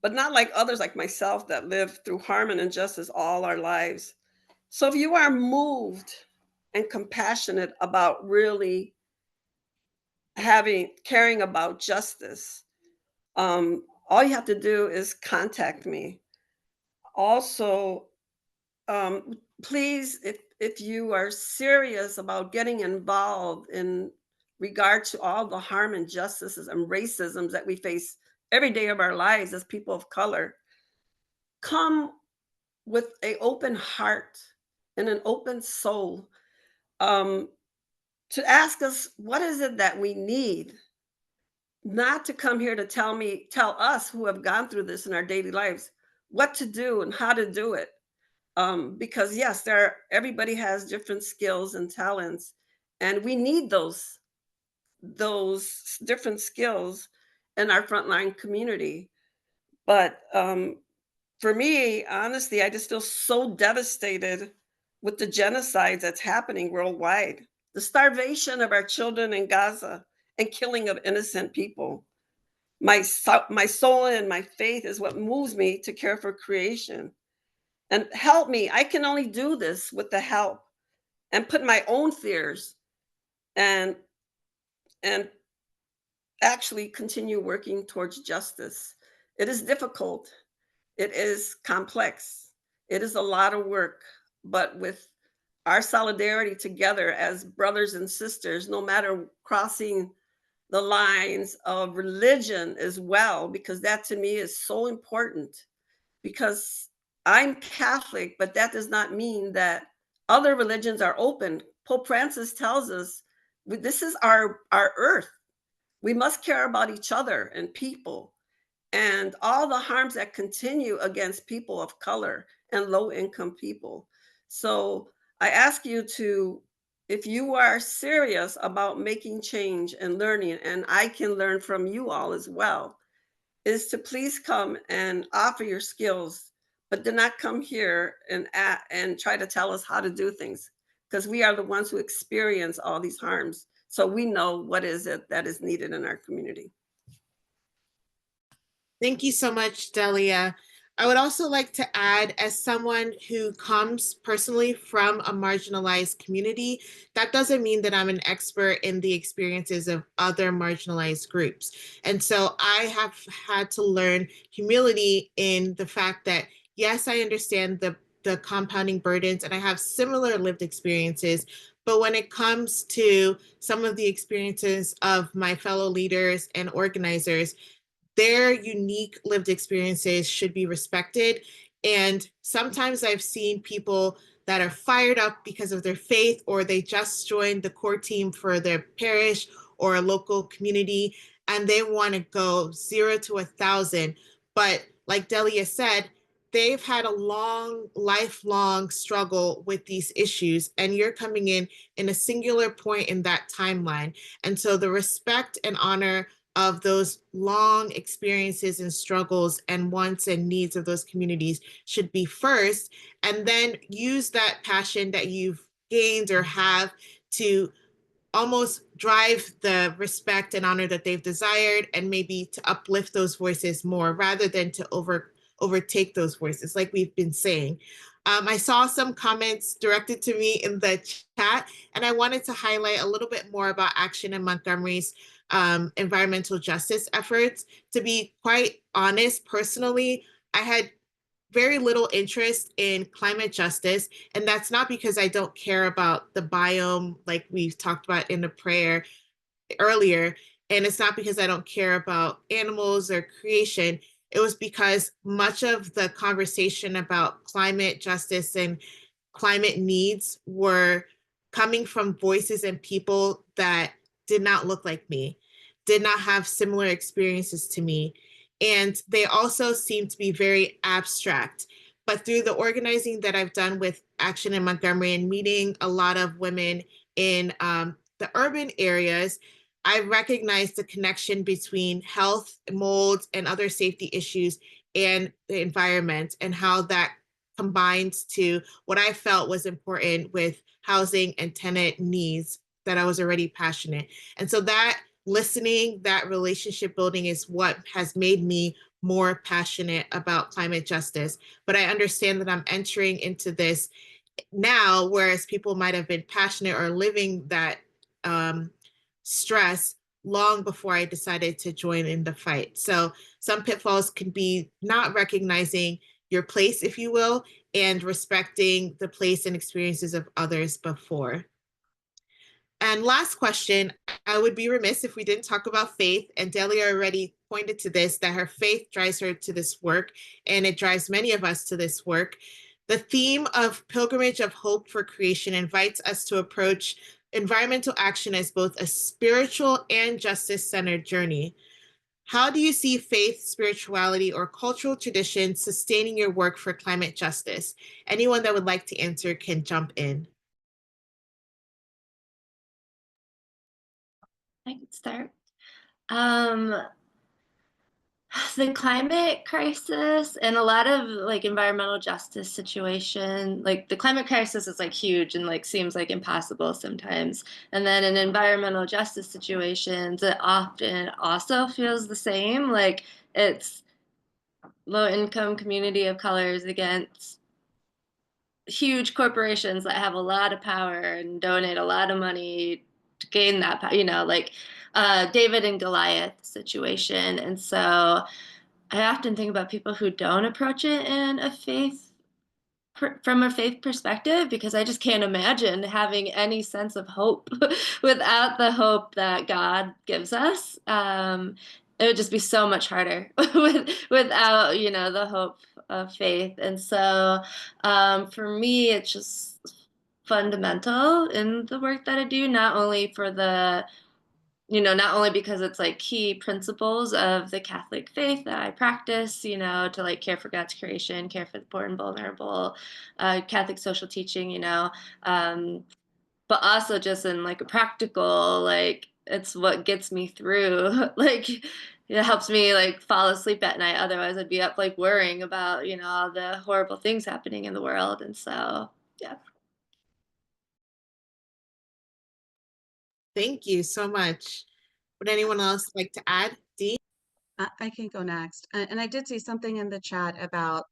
Speaker 6: but not like others like myself that live through harm and injustice all our lives. So if you are moved and compassionate about really caring about justice, all you have to do is contact me. Also, please, if you are serious about getting involved in regard to all the harm, injustices, and racisms that we face every day of our lives as people of color, come with an open heart and an open soul, um, to ask us what is it that we need, not to come here to tell us who have gone through this in our daily lives what to do and how to do it. Because yes, everybody has different skills and talents, And we need those different skills in our frontline community. But for me, honestly, I just feel so devastated with the genocide that's happening worldwide, the starvation of our children in Gaza, and killing of innocent people. My soul and my faith is what moves me to care for creation. And help me. I can only do this with the help and put my own fears and and actually continue working towards justice. It is difficult. It is complex. It is a lot of work, but with our solidarity together as brothers and sisters, no matter crossing the lines of religion as well, because that to me is so important. Because I'm Catholic, but that does not mean that other religions are open. Pope Francis tells us this is our earth. We must care about each other and people and all the harms that continue against people of color and low income people. So I ask you to, if you are serious about making change and learning, and I can learn from you all as well, is to please come and offer your skills, but do not come here and try to tell us how to do things, because we are the ones who experience all these harms. So we know what is it that is needed in our community.
Speaker 5: Thank you so much, Delia. I would also like to add, as someone who comes personally from a marginalized community, that doesn't mean that I'm an expert in the experiences of other marginalized groups. And so I have had to learn humility in the fact that, yes, I understand the compounding burdens and I have similar lived experiences. But when it comes to some of the experiences of my fellow leaders and organizers, their unique lived experiences should be respected. And sometimes I've seen people that are fired up because of their faith, or they just joined the core team for their parish or a local community, and they want to go 0 to 1,000. But like Delia said, they've had a lifelong struggle with these issues, and you're coming in a singular point in that timeline. And so the respect and honor of those long experiences and struggles and wants and needs of those communities should be first, and then use that passion that you've gained or have to almost drive the respect and honor that they've desired, and maybe to uplift those voices more rather than to overtake those voices, like we've been saying. I saw some comments directed to me in the chat, and I wanted to highlight a little bit more about Action in Montgomery's environmental justice efforts. To be quite honest, personally, I had very little interest in climate justice. And that's not because I don't care about the biome, like we've talked about in the prayer earlier. And it's not because I don't care about animals or creation. It was because much of the conversation about climate justice and climate needs were coming from voices and people that did not look like me, did not have similar experiences to me. And they also seem to be very abstract. But through the organizing that I've done with Action in Montgomery and meeting a lot of women in the urban areas, I recognize the connection between health, mold, and other safety issues and the environment, and how that combines to what I felt was important with housing and tenant needs that I was already passionate. And so that listening, that relationship building is what has made me more passionate about climate justice. But I understand that I'm entering into this now, whereas people might have been passionate or living that stress long before I decided to join in the fight. So some pitfalls can be not recognizing your place, if you will, and respecting the place and experiences of others before. And last question, I would be remiss if we didn't talk about faith. And Delia already pointed to this, that her faith drives her to this work, and it drives many of us to this work. The theme of Pilgrimage of Hope for Creation invites us to approach environmental action as both a spiritual and justice-centered journey. How do you see faith, spirituality, or cultural tradition sustaining your work for climate justice? Anyone that would like to answer can jump in.
Speaker 8: I can start. Um, the climate crisis and a lot of like environmental justice situation, like the climate crisis is like huge and like seems like impossible sometimes. And then in environmental justice situations, it often also feels the same. Like it's low income community of colors against huge corporations that have a lot of power and donate a lot of money to gain that power, like David and Goliath situation. And so I often think about people who don't approach it in a from a faith perspective, because I just can't imagine having any sense of hope without the hope that God gives us. It would just be so much harder without, the hope of faith. And so for me, it's just fundamental in the work that I do, not only for not only because it's like key principles of the Catholic faith that I practice, to like care for God's creation, care for the poor and vulnerable, Catholic social teaching, but also just in like a practical, like it's what gets me through. Like it helps me like fall asleep at night. Otherwise I'd be up like worrying about, all the horrible things happening in the world. And so, yeah.
Speaker 5: Thank you so much. Would anyone else like to add? Dee?
Speaker 7: I can go next. And I did see something in the chat about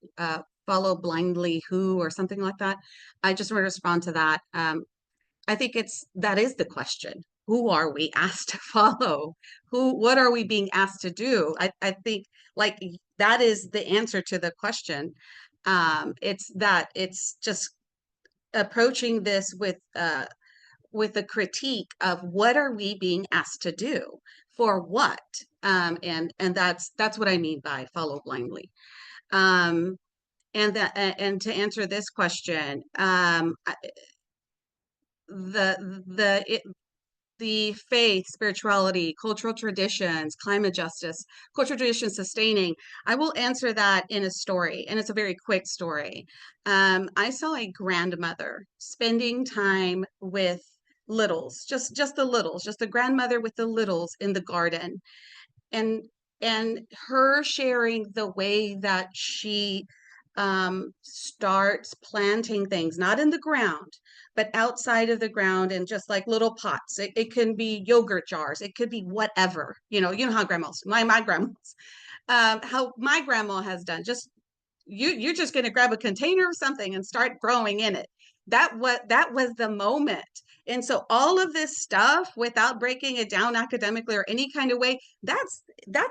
Speaker 7: follow blindly who or something like that. I just want to respond to that. I think that is the question. Who are we asked to follow? What are we being asked to do? I think like that is the answer to the question. It's just approaching this with a critique of what are we being asked to do for what, and that's what I mean by follow blindly. And to answer this question, the faith, spirituality, cultural traditions, climate justice, cultural traditions sustaining. I will answer that in a story, and it's a very quick story. I saw a grandmother spending time with littles, just the littles, just the grandmother with the littles in the garden, and her sharing the way that she starts planting things, not in the ground, but outside of the ground and just like little pots. It can be yogurt jars. It could be whatever, how grandmas, my grandmas, how my grandma has done. Just you're just going to grab a container of something and start growing in it. That was the moment. And so all of this stuff, without breaking it down academically or any kind of way, that's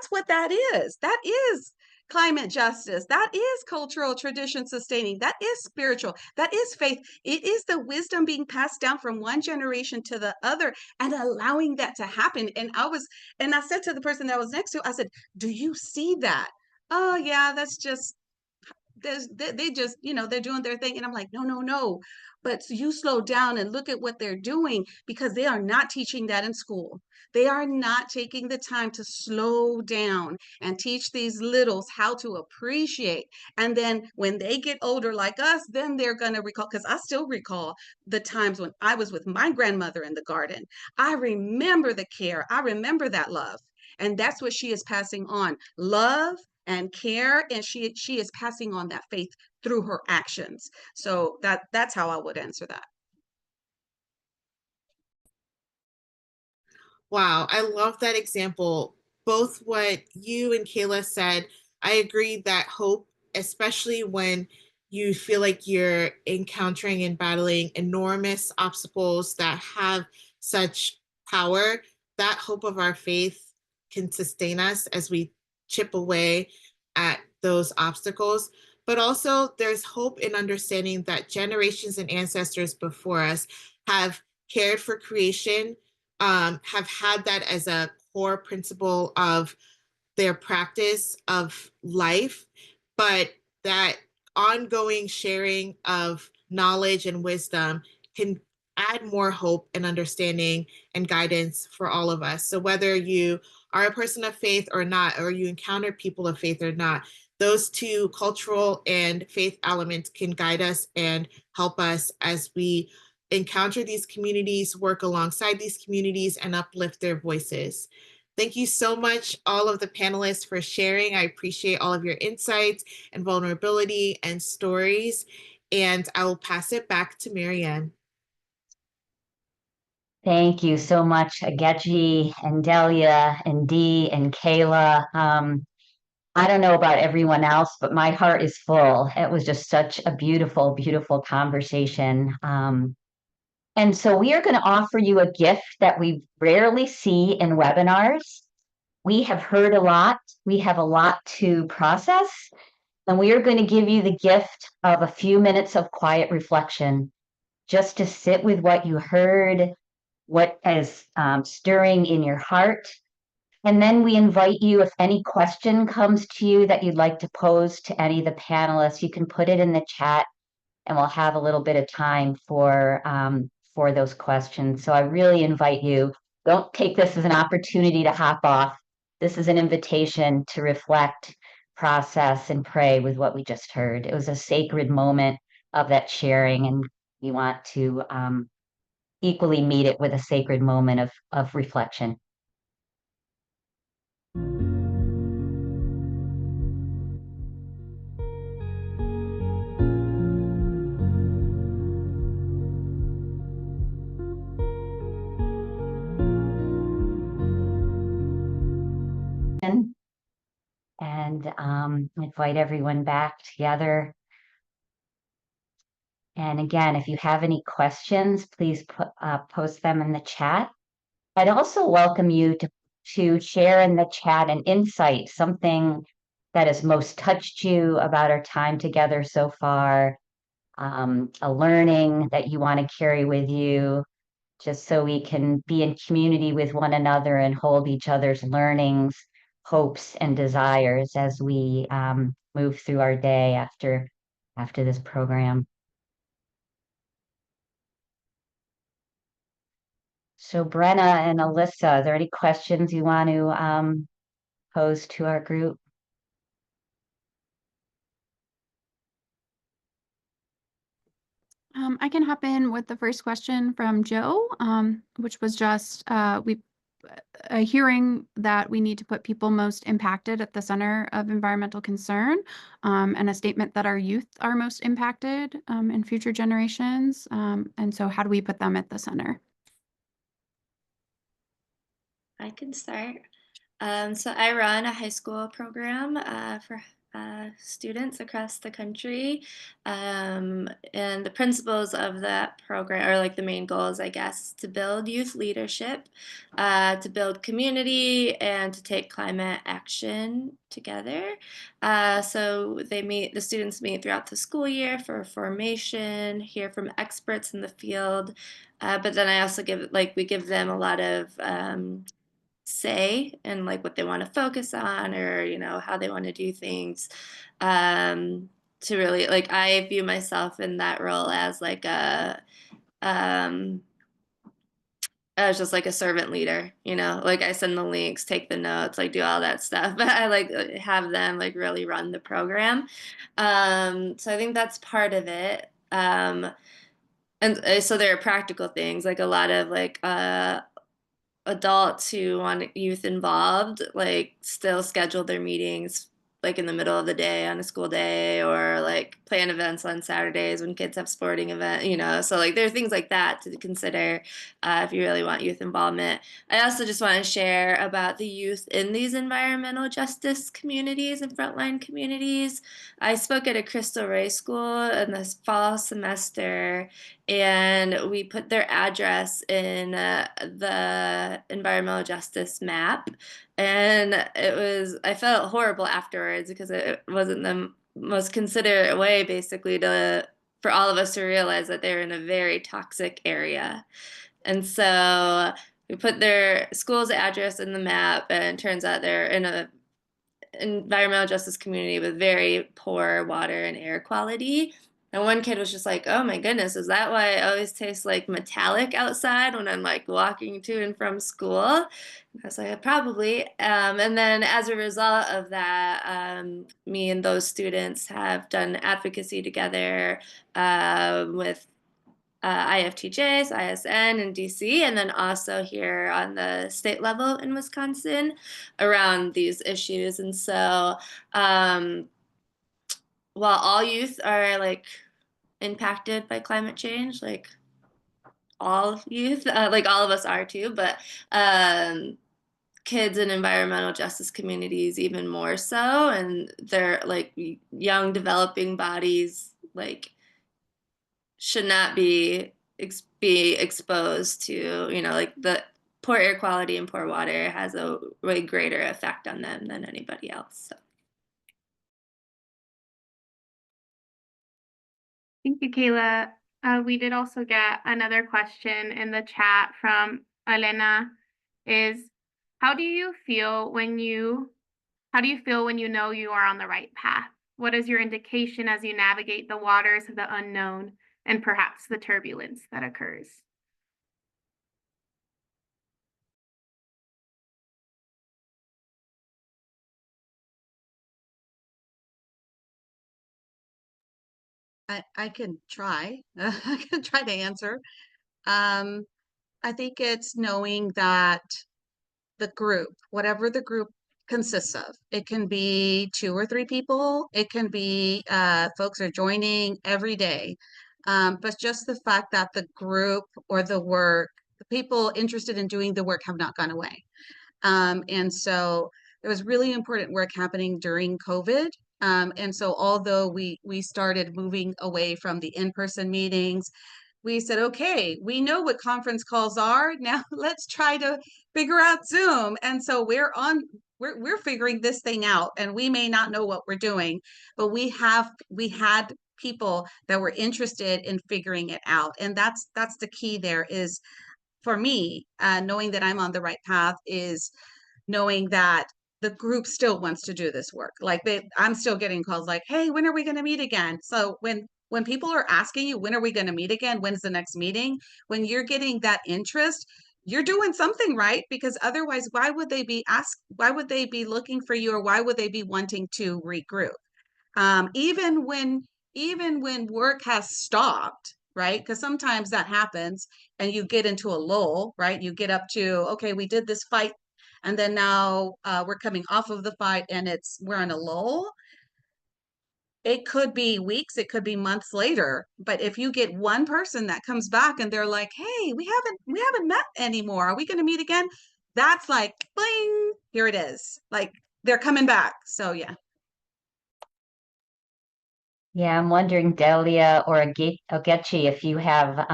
Speaker 7: what that is. That is climate justice. That is cultural tradition sustaining. That is spiritual. That is faith. It is the wisdom being passed down from one generation to the other and allowing that to happen. And I said to the person that was next to, I said, do you see that? Oh yeah, that's just they just, they're doing their thing. And I'm like, no, but you slow down and look at what they're doing, because they are not teaching that in school. They are not taking the time to slow down and teach these littles how to appreciate. And then when they get older like us, then they're going to recall, because I still recall the times when I was with my grandmother in the garden. I remember the care. I remember that love. And that's what she is passing on, love and care, and she is passing on that faith through her actions. So that's how I would answer that.
Speaker 5: Wow, I love that example. Both what you and Kayla said, I agree that hope, especially when you feel like you're encountering and battling enormous obstacles that have such power, that hope of our faith can sustain us as we chip away at those obstacles. But also there's hope in understanding that generations and ancestors before us have cared for creation, have had that as a core principle of their practice of life, but that ongoing sharing of knowledge and wisdom can add more hope and understanding and guidance for all of us. So whether you are a person of faith or not, or you encounter people of faith or not, those two cultural and faith elements can guide us and help us as we encounter these communities, work alongside these communities, and uplift their voices. Thank you so much, all of the panelists, for sharing. I appreciate all of your insights and vulnerability and stories. And I will pass it back to Marianne.
Speaker 1: Thank you so much, Agechi and Delia and Dee and Kayla. I don't know about everyone else, but my heart is full. It was just such a beautiful, beautiful conversation. And so we are going to offer you a gift that we rarely see in webinars. We have heard a lot. We have a lot to process. And we are going to give you the gift of a few minutes of quiet reflection, just to sit with what you heard, what is stirring in your heart. And then we invite you, if any question comes to you that you'd like to pose to any of the panelists, you can put it in the chat and we'll have a little bit of time for those questions. So I really invite you, don't take this as an opportunity to hop off. This is an invitation to reflect, process, and pray with what we just heard. It was a sacred moment of that sharing, and we want to equally meet it with a sacred moment of reflection. And invite everyone back together. And again, if you have any questions, please post them in the chat. I'd also welcome you to share in the chat an insight, something that has most touched you about our time together so far, a learning that you want to carry with you, just so we can be in community with one another and hold each other's learnings, hopes, and desires as we move through our day after this program. So Brenna and Alyssa, are there any questions you want to pose to our group?
Speaker 9: I can hop in with the first question from Joe, which was just a hearing that we need to put people most impacted at the center of environmental concern, and a statement that our youth are most impacted in future generations. And so how do we put them at the center?
Speaker 8: I can start. So I run a high school program for students across the country. And the principles of that program, or like the main goals, I guess, to build youth leadership, to build community, and to take climate action together. So the students meet throughout the school year for formation, hear from experts in the field. But then I also we give them a lot of say and like what they want to focus on, or how they want to do things, to really, like, I view myself in that role as like a as just like a servant leader, like I send the links, take the notes, like do all that stuff, but I like have them like really run the program. So I think that's part of it. And so there are practical things, like a lot of like adults who want youth involved, like still schedule their meetings like in the middle of the day on a school day, or like plan events on Saturdays when kids have sporting event. So like there are things like that to consider if you really want youth involvement. I also just want to share about the youth in these environmental justice communities and frontline communities. I spoke at a Crystal Ray school in this fall semester, and we put their address in the environmental justice map. And I felt horrible afterwards because it wasn't the most considerate way, basically, for all of us to realize that they're in a very toxic area. And so we put their school's address in the map, and it turns out they're in a environmental justice community with very poor water and air quality. And one kid was just like, "Oh my goodness, is that why it always tastes like metallic outside when I'm like walking to and from school?" And I was like, "Probably." And then as a result of that, me and those students have done advocacy together with IFTJ, so ISN in DC, and then also here on the state level in Wisconsin around these issues. And so while all youth are like impacted by climate change, like all youth, like all of us are too, but kids in environmental justice communities even more so, and they're like young developing bodies like should not be exposed to, you know, like the poor air quality and poor water has a way greater effect on them than anybody else. So.
Speaker 10: Thank you, Kayla. We did also get another question in the chat from Elena. Is how do you feel when you know you are on the right path? What is your indication as you navigate the waters of the unknown and perhaps the turbulence that occurs?
Speaker 7: I can try. I can try to answer. I think it's knowing that the group, whatever the group consists of, it can be 2 or 3 people, it can be folks are joining every day. But just the fact that the group or the work, the people interested in doing the work have not gone away. And so there was really important work happening during COVID. And so although we started moving away from the in-person meetings, we said, okay, we know what conference calls are. Now let's try to figure out Zoom. And so we're figuring this thing out, and we may not know what we're doing, but we had people that were interested in figuring it out. And that's the key there is, for me, knowing that I'm on the right path is knowing that the group still wants to do this work. Like I'm still getting calls like, hey, when are we going to meet again? So when people are asking you, when are we going to meet again? When's the next meeting? When you're getting that interest, you're doing something right, because otherwise, why would they be looking for you, or why would they be wanting to regroup? Even when work has stopped, right? Because sometimes that happens and you get into a lull, right? You get up to, okay, we did this fight, and then now we're coming off of the fight and we're in a lull. It could be weeks, it could be months later, but if you get one person that comes back and they're like, hey, we haven't met anymore, are we going to meet again? That's like, bling, here it is. Like they're coming back. So yeah.
Speaker 1: Yeah, I'm wondering, Delia or Ogechi, if you have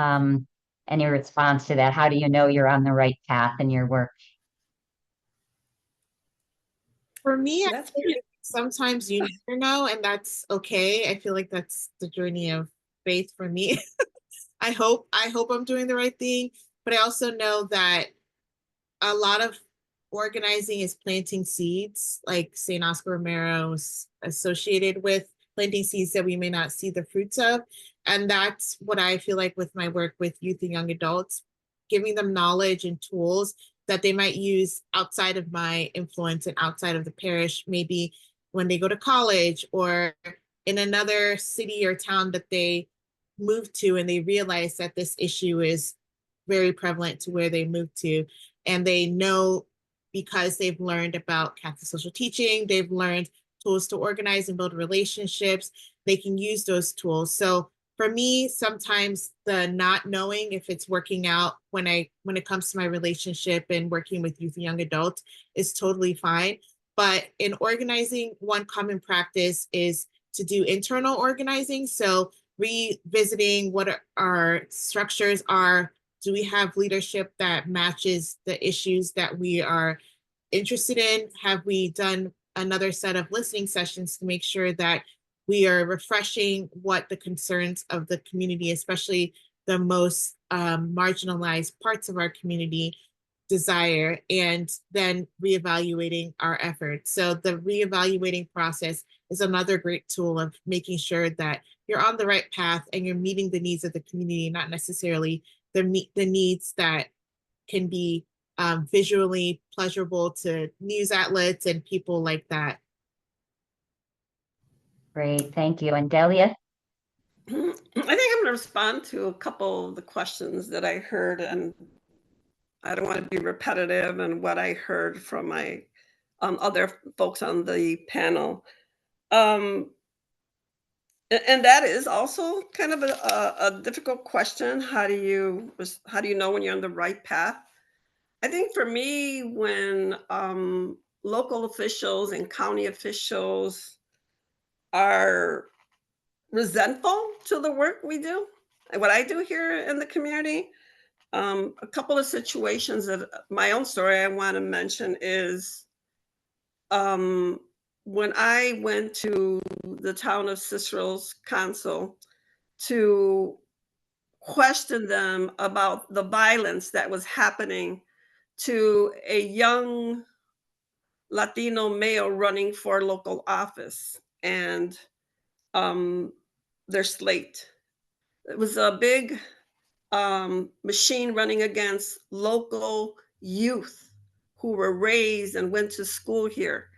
Speaker 1: any response to that. How do you know you're on the right path in your work?
Speaker 5: For me, I
Speaker 6: That's
Speaker 5: think sometimes you never know, and that's okay. I feel like that's the journey of faith for me. I hope I'm doing the right thing, but I also know that a lot of organizing is planting seeds, like St. Oscar Romero was associated with planting seeds that we may not see the fruits of. And that's what I feel like with my work with youth and young adults, giving them knowledge and tools that they might use outside of my influence and outside of the parish, maybe when they go to college or in another city or town that they move to, and they realize that this issue is very prevalent to where they moved to. And they know, because they've learned about Catholic social teaching, they've learned tools to organize and build relationships, they can use those tools. So for me, sometimes the not knowing if it's working out when it comes to my relationship and working with youth and young adults is totally fine. But in organizing, one common practice is to do internal organizing. So revisiting what our structures are. Do we have leadership that matches the issues that we are interested in? Have we done another set of listening sessions to make sure that we are refreshing what the concerns of the community, especially the most marginalized parts of our community, desire, and then reevaluating our efforts. So the reevaluating process is another great tool of making sure that you're on the right path and you're meeting the needs of the community, not necessarily the needs that can be visually pleasurable to news outlets and people like that.
Speaker 1: Great, thank you. And Delia?
Speaker 6: I think I'm going to respond to a couple of the questions that I heard, and I don't want to be repetitive in what I heard from my other folks on the panel. Um, and that is also kind of a difficult question. How do you know when you're on the right path? I think for me, when local officials and county officials are resentful to the work we do, and what I do here in the community, a couple of situations that my own story I want to mention is um, when I went to the town of Cicero's council to question them about the violence that was happening to a young Latino male running for local office and um, their slate. It was a big machine running against local youth who were raised and went to school here,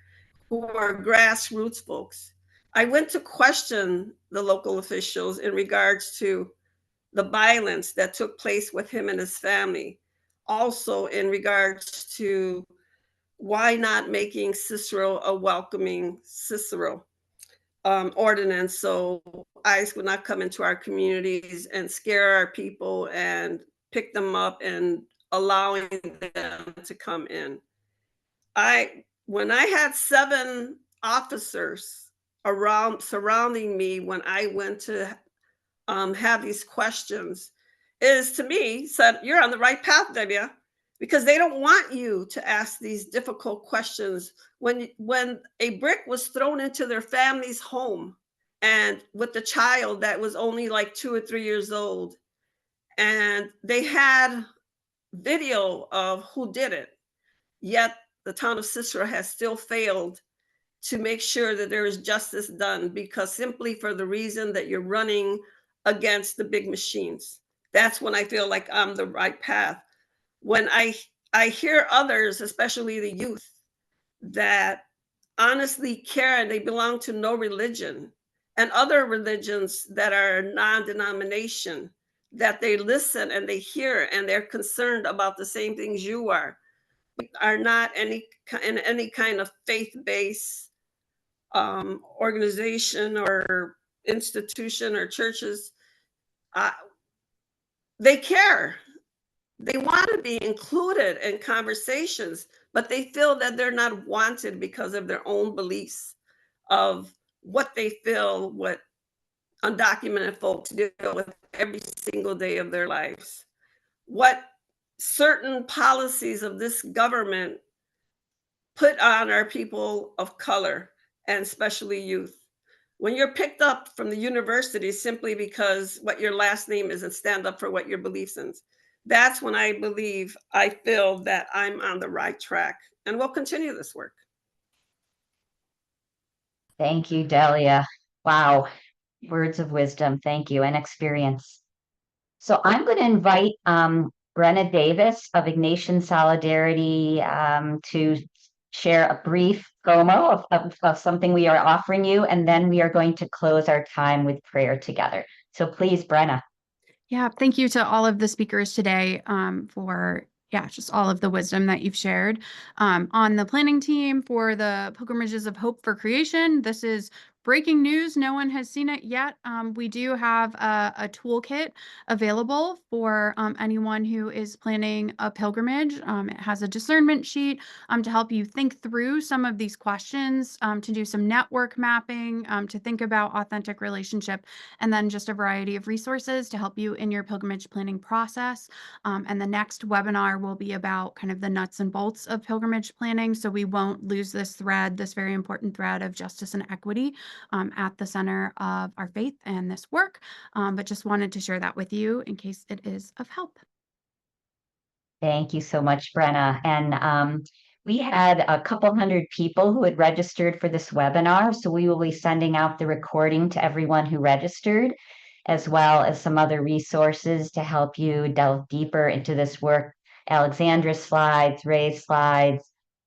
Speaker 6: who are grassroots folks. I went to question the local officials in regards to the violence that took place with him and his family. Also, in regards to why not making Cicero a welcoming Cicero ordinance so ICE would not come into our communities and scare our people and pick them up and allowing them to come in. When I had 7 officers around surrounding me when I went to have these questions, is to me said, "You're on the right path, Debbia," because they don't want you to ask these difficult questions. When a brick was thrown into their family's home, and with the child that was only like 2 or 3 years old, and they had video of who did it, yet the town of Cicero has still failed to make sure that there is justice done because simply for the reason that you're running against the big machines. That's when I feel like I'm the right path. When I hear others, especially the youth, that honestly care and they belong to no religion and other religions that are non-denomination, that they listen and they hear and they're concerned about the same things you are not in any kind of faith-based organization or institution or churches, uh, they care. They want to be included in conversations, but they feel that they're not wanted because of their own beliefs of what they feel, what undocumented folks deal with every single day of their lives. What certain policies of this government put on our people of color and especially youth. When you're picked up from the university simply because what your last name is and stand up for what your beliefs in, that's when I feel that I'm on the right track and we'll continue this work.
Speaker 1: Thank you, Delia. Wow, words of wisdom. Thank you, and experience. So I'm going to invite Brenna Davis of Ignatian Solidarity to share a brief promo of something we are offering you, and then we are going to close our time with prayer together. So please, Brenna.
Speaker 9: Yeah, thank you to all of the speakers today for just all of the wisdom that you've shared. On the planning team for the Pilgrimages of Hope for Creation, this is breaking news. No one has seen it yet. We do have a toolkit available for anyone who is planning a pilgrimage. It has a discernment sheet to help you think through some of these questions, to do some network mapping, to think about authentic relationship, and then just a variety of resources to help you in your pilgrimage planning process. And the next webinar will be about kind of the nuts and bolts of pilgrimage planning, so we won't lose this thread, this very important thread of justice and equity at the center of our faith and this work. But just wanted to share that with you in case it is of help.
Speaker 1: Thank you so much, Brenna. And we had a couple hundred people who had registered for this webinar, so we will be sending out the recording to everyone who registered, as well as some other resources to help you delve deeper into this work. Alexandra's slides, Ray's slides,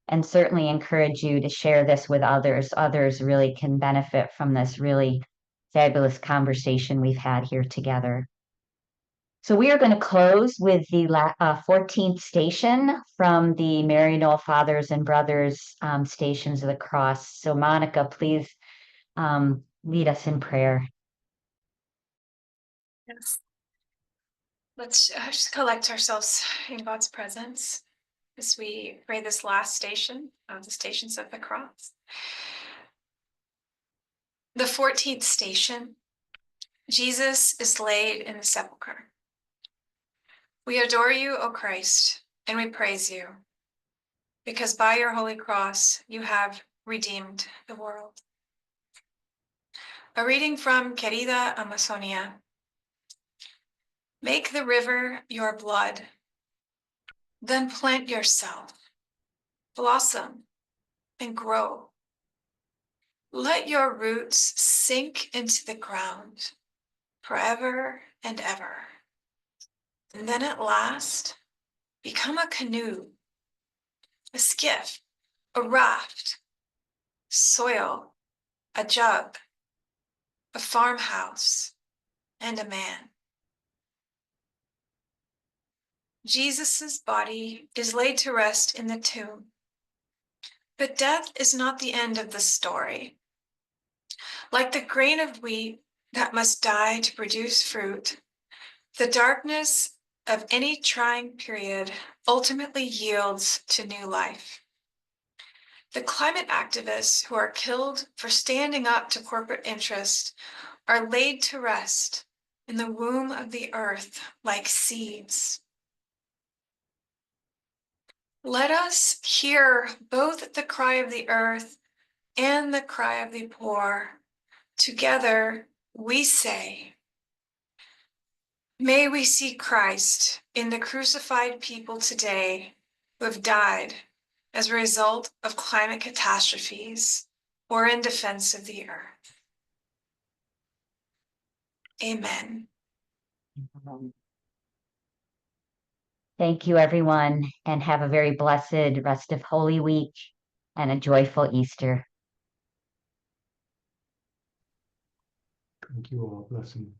Speaker 1: and certainly encourage you to share this with others. Others really can benefit from this really fabulous conversation we've had here together. So we are going to close with the 14th station from the Maryknoll Fathers and Brothers Stations of the Cross. So Monica, please lead us in prayer.
Speaker 2: Yes. Let's just collect ourselves in God's presence as we pray this last station of the Stations of the Cross. The 14th station, Jesus is laid in the sepulchre. We adore you, O Christ, and we praise you, because by your holy cross you have redeemed the world. A reading from Querida Amazonia. Make the river your blood, then plant yourself, blossom, and grow. Let your roots sink into the ground forever and ever. And then at last, become a canoe, a skiff, a raft, soil, a jug, a farmhouse, and a man. Jesus' body is laid to rest in the tomb. But death is not the end of the story. Like the grain of wheat that must die to produce fruit, the darkness of any trying period ultimately yields to new life. The climate activists who are killed for standing up to corporate interest are laid to rest in the womb of the earth like seeds. Let us hear both the cry of the earth and the cry of the poor. Together we say, may we see Christ in the crucified people today who have died as a result of climate catastrophes or in defense of the earth. Amen.
Speaker 1: Thank you, everyone, and have a very blessed rest of Holy Week and a joyful Easter.
Speaker 11: Thank you all. Blessing.